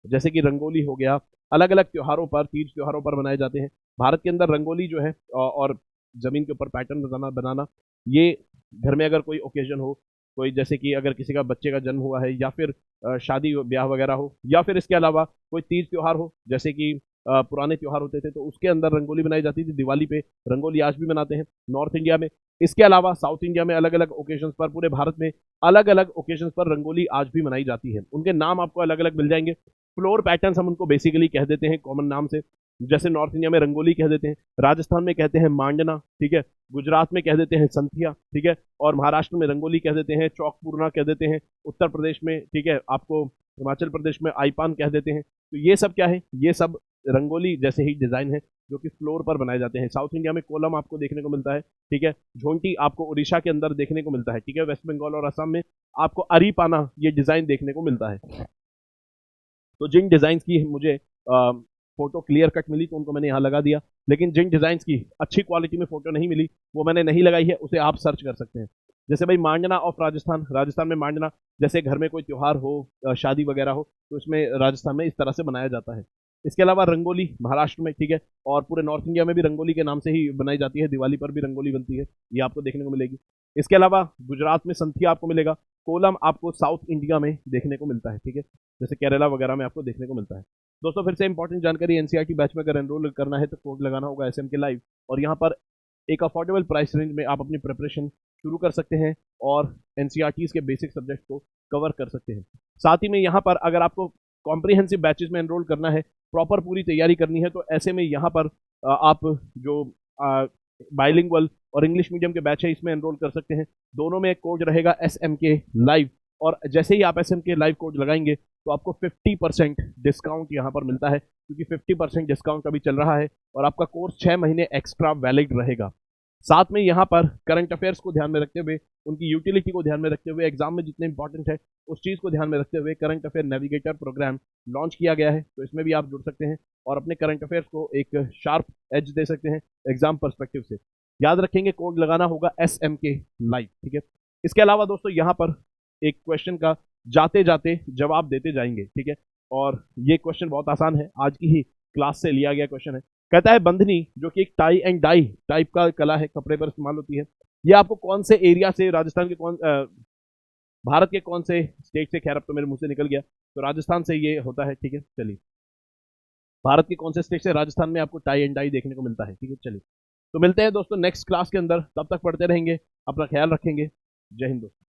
जैसे कि रंगोली हो गया, अलग अलग त्योहारों पर, तीज त्योहारों पर बनाए जाते हैं। भारत के अंदर रंगोली जो है और जमीन के ऊपर पैटर्न बनाना, ये घर में अगर कोई ओकेजन हो, कोई जैसे कि अगर किसी का बच्चे का जन्म हुआ है, या फिर शादी ब्याह वगैरह हो, या फिर इसके अलावा कोई तीज त्योहार हो, जैसे कि पुराने त्योहार होते थे तो उसके अंदर रंगोली बनाई जाती थी। दिवाली पे रंगोली आज भी बनाते हैं नॉर्थ इंडिया में। इसके अलावा साउथ इंडिया में अलग अलग ओकेजन्स पर, पूरे भारत में अलग अलग ओकेजन्स पर रंगोली आज भी मनाई जाती है। उनके नाम आपको अलग अलग मिल जाएंगे। फ्लोर पैटर्न्स हम उनको बेसिकली कह देते हैं कॉमन नाम से, जैसे नॉर्थ इंडिया में रंगोली कह देते हैं, राजस्थान में कहते हैं मांडना, ठीक है, गुजरात में कह देते हैं संथिया, ठीक है, और महाराष्ट्र में रंगोली कह देते हैं, चौक पूर्णा कह देते हैं, उत्तर प्रदेश में, ठीक है, आपको हिमाचल प्रदेश में आईपान कह देते हैं। तो ये सब क्या है, ये सब रंगोली जैसे ही डिजाइन है जो कि फ्लोर पर बनाए जाते हैं। साउथ इंडिया में कोलम आपको देखने को मिलता है, ठीक है, झोंटी आपको उड़ीसा के अंदर देखने को मिलता है, ठीक है, वेस्ट बंगाल और असम में आपको अरीपाना ये डिजाइन देखने को मिलता है। तो जिन डिजाइन की मुझे फोटो क्लियर कट मिली तो उनको मैंने यहाँ लगा दिया, लेकिन जिन डिजाइन की अच्छी क्वालिटी में फोटो नहीं मिली वो मैंने नहीं लगाई है, उसे आप सर्च कर सकते हैं। जैसे भाई मांडना ऑफ राजस्थान, राजस्थान में मांडना, जैसे घर में कोई त्योहार हो, शादी वगैरह हो, तो इसमें राजस्थान में इस तरह से बनाया जाता है। इसके अलावा रंगोली महाराष्ट्र में, ठीक है, और पूरे नॉर्थ इंडिया में भी रंगोली के नाम से ही बनाई जाती है। दिवाली पर भी रंगोली बनती है, ये आपको देखने को मिलेगी। इसके अलावा गुजरात में संथिया आपको मिलेगा। कोलम आपको साउथ इंडिया में देखने को मिलता है, ठीक है, जैसे केरला वगैरह में आपको देखने को मिलता है। दोस्तों फिर से इंपॉर्टेंट जानकारी, एनसीईआरटी बैच में अगर एनरोल करना है तो कोड लगाना होगा एसएम के लाइव, और यहाँ पर एक अफोर्डेबल प्राइस रेंज में आप अपनी प्रिपरेशन शुरू कर सकते हैं और एनसीईआरटीज के बेसिक सब्जेक्ट को कवर कर सकते हैं। साथ ही में यहाँ पर अगर आपको कॉम्प्रिहेंसिव बैचेस में एनरोल करना है, प्रॉपर पूरी तैयारी करनी है, तो ऐसे में यहाँ पर आप जो बाइलिंगुअल और इंग्लिश मीडियम के बैच है इसमें एनरोल कर सकते हैं। दोनों में एक कोड रहेगा एसएम के लाइव, और जैसे ही आप एसएम के लाइव कोड लगाएंगे तो आपको 50% डिस्काउंट यहाँ पर मिलता है, क्योंकि 50% डिस्काउंट अभी चल रहा है और आपका कोर्स 6 महीने एक्स्ट्रा वैलिड रहेगा। साथ में यहाँ पर करंट अफेयर्स को ध्यान में रखते हुए, उनकी यूटिलिटी को ध्यान में रखते हुए, एग्जाम में जितने इंपॉर्टेंट है उस चीज़ को ध्यान में रखते हुए current affair navigator program launch किया गया है। तो इसमें भी आप जुड़ सकते हैं और अपने करंट अफेयर्स को एक शार्प एज दे सकते हैं एग्जाम परस्पेक्टिव से। याद रखेंगे कोड लगाना होगा एसएम के लाइव, ठीक है। इसके अलावा दोस्तों यहाँ पर एक क्वेश्चन का जाते जाते जवाब देते जाएंगे, ठीक है, और ये क्वेश्चन बहुत आसान है, आज की ही क्लास से लिया गया क्वेश्चन है। कहता है बंधनी, जो कि एक टाई एंड डाई टाइप का कला है, कपड़े पर इस्तेमाल होती है, ये आपको कौन से एरिया से, राजस्थान के भारत के कौन से स्टेट से, खैर अब तो मेरे मुंह से निकल गया, तो राजस्थान से ये होता है, ठीक है। चलिए, भारत के कौन से स्टेट से राजस्थान में आपको टाई एंड डाई देखने को मिलता है, ठीक है। चलिए, तो मिलते हैं दोस्तों नेक्स्ट क्लास के अंदर, तब तक पढ़ते रहेंगे, अपना ख्याल रखेंगे। जय हिंद दोस्तों।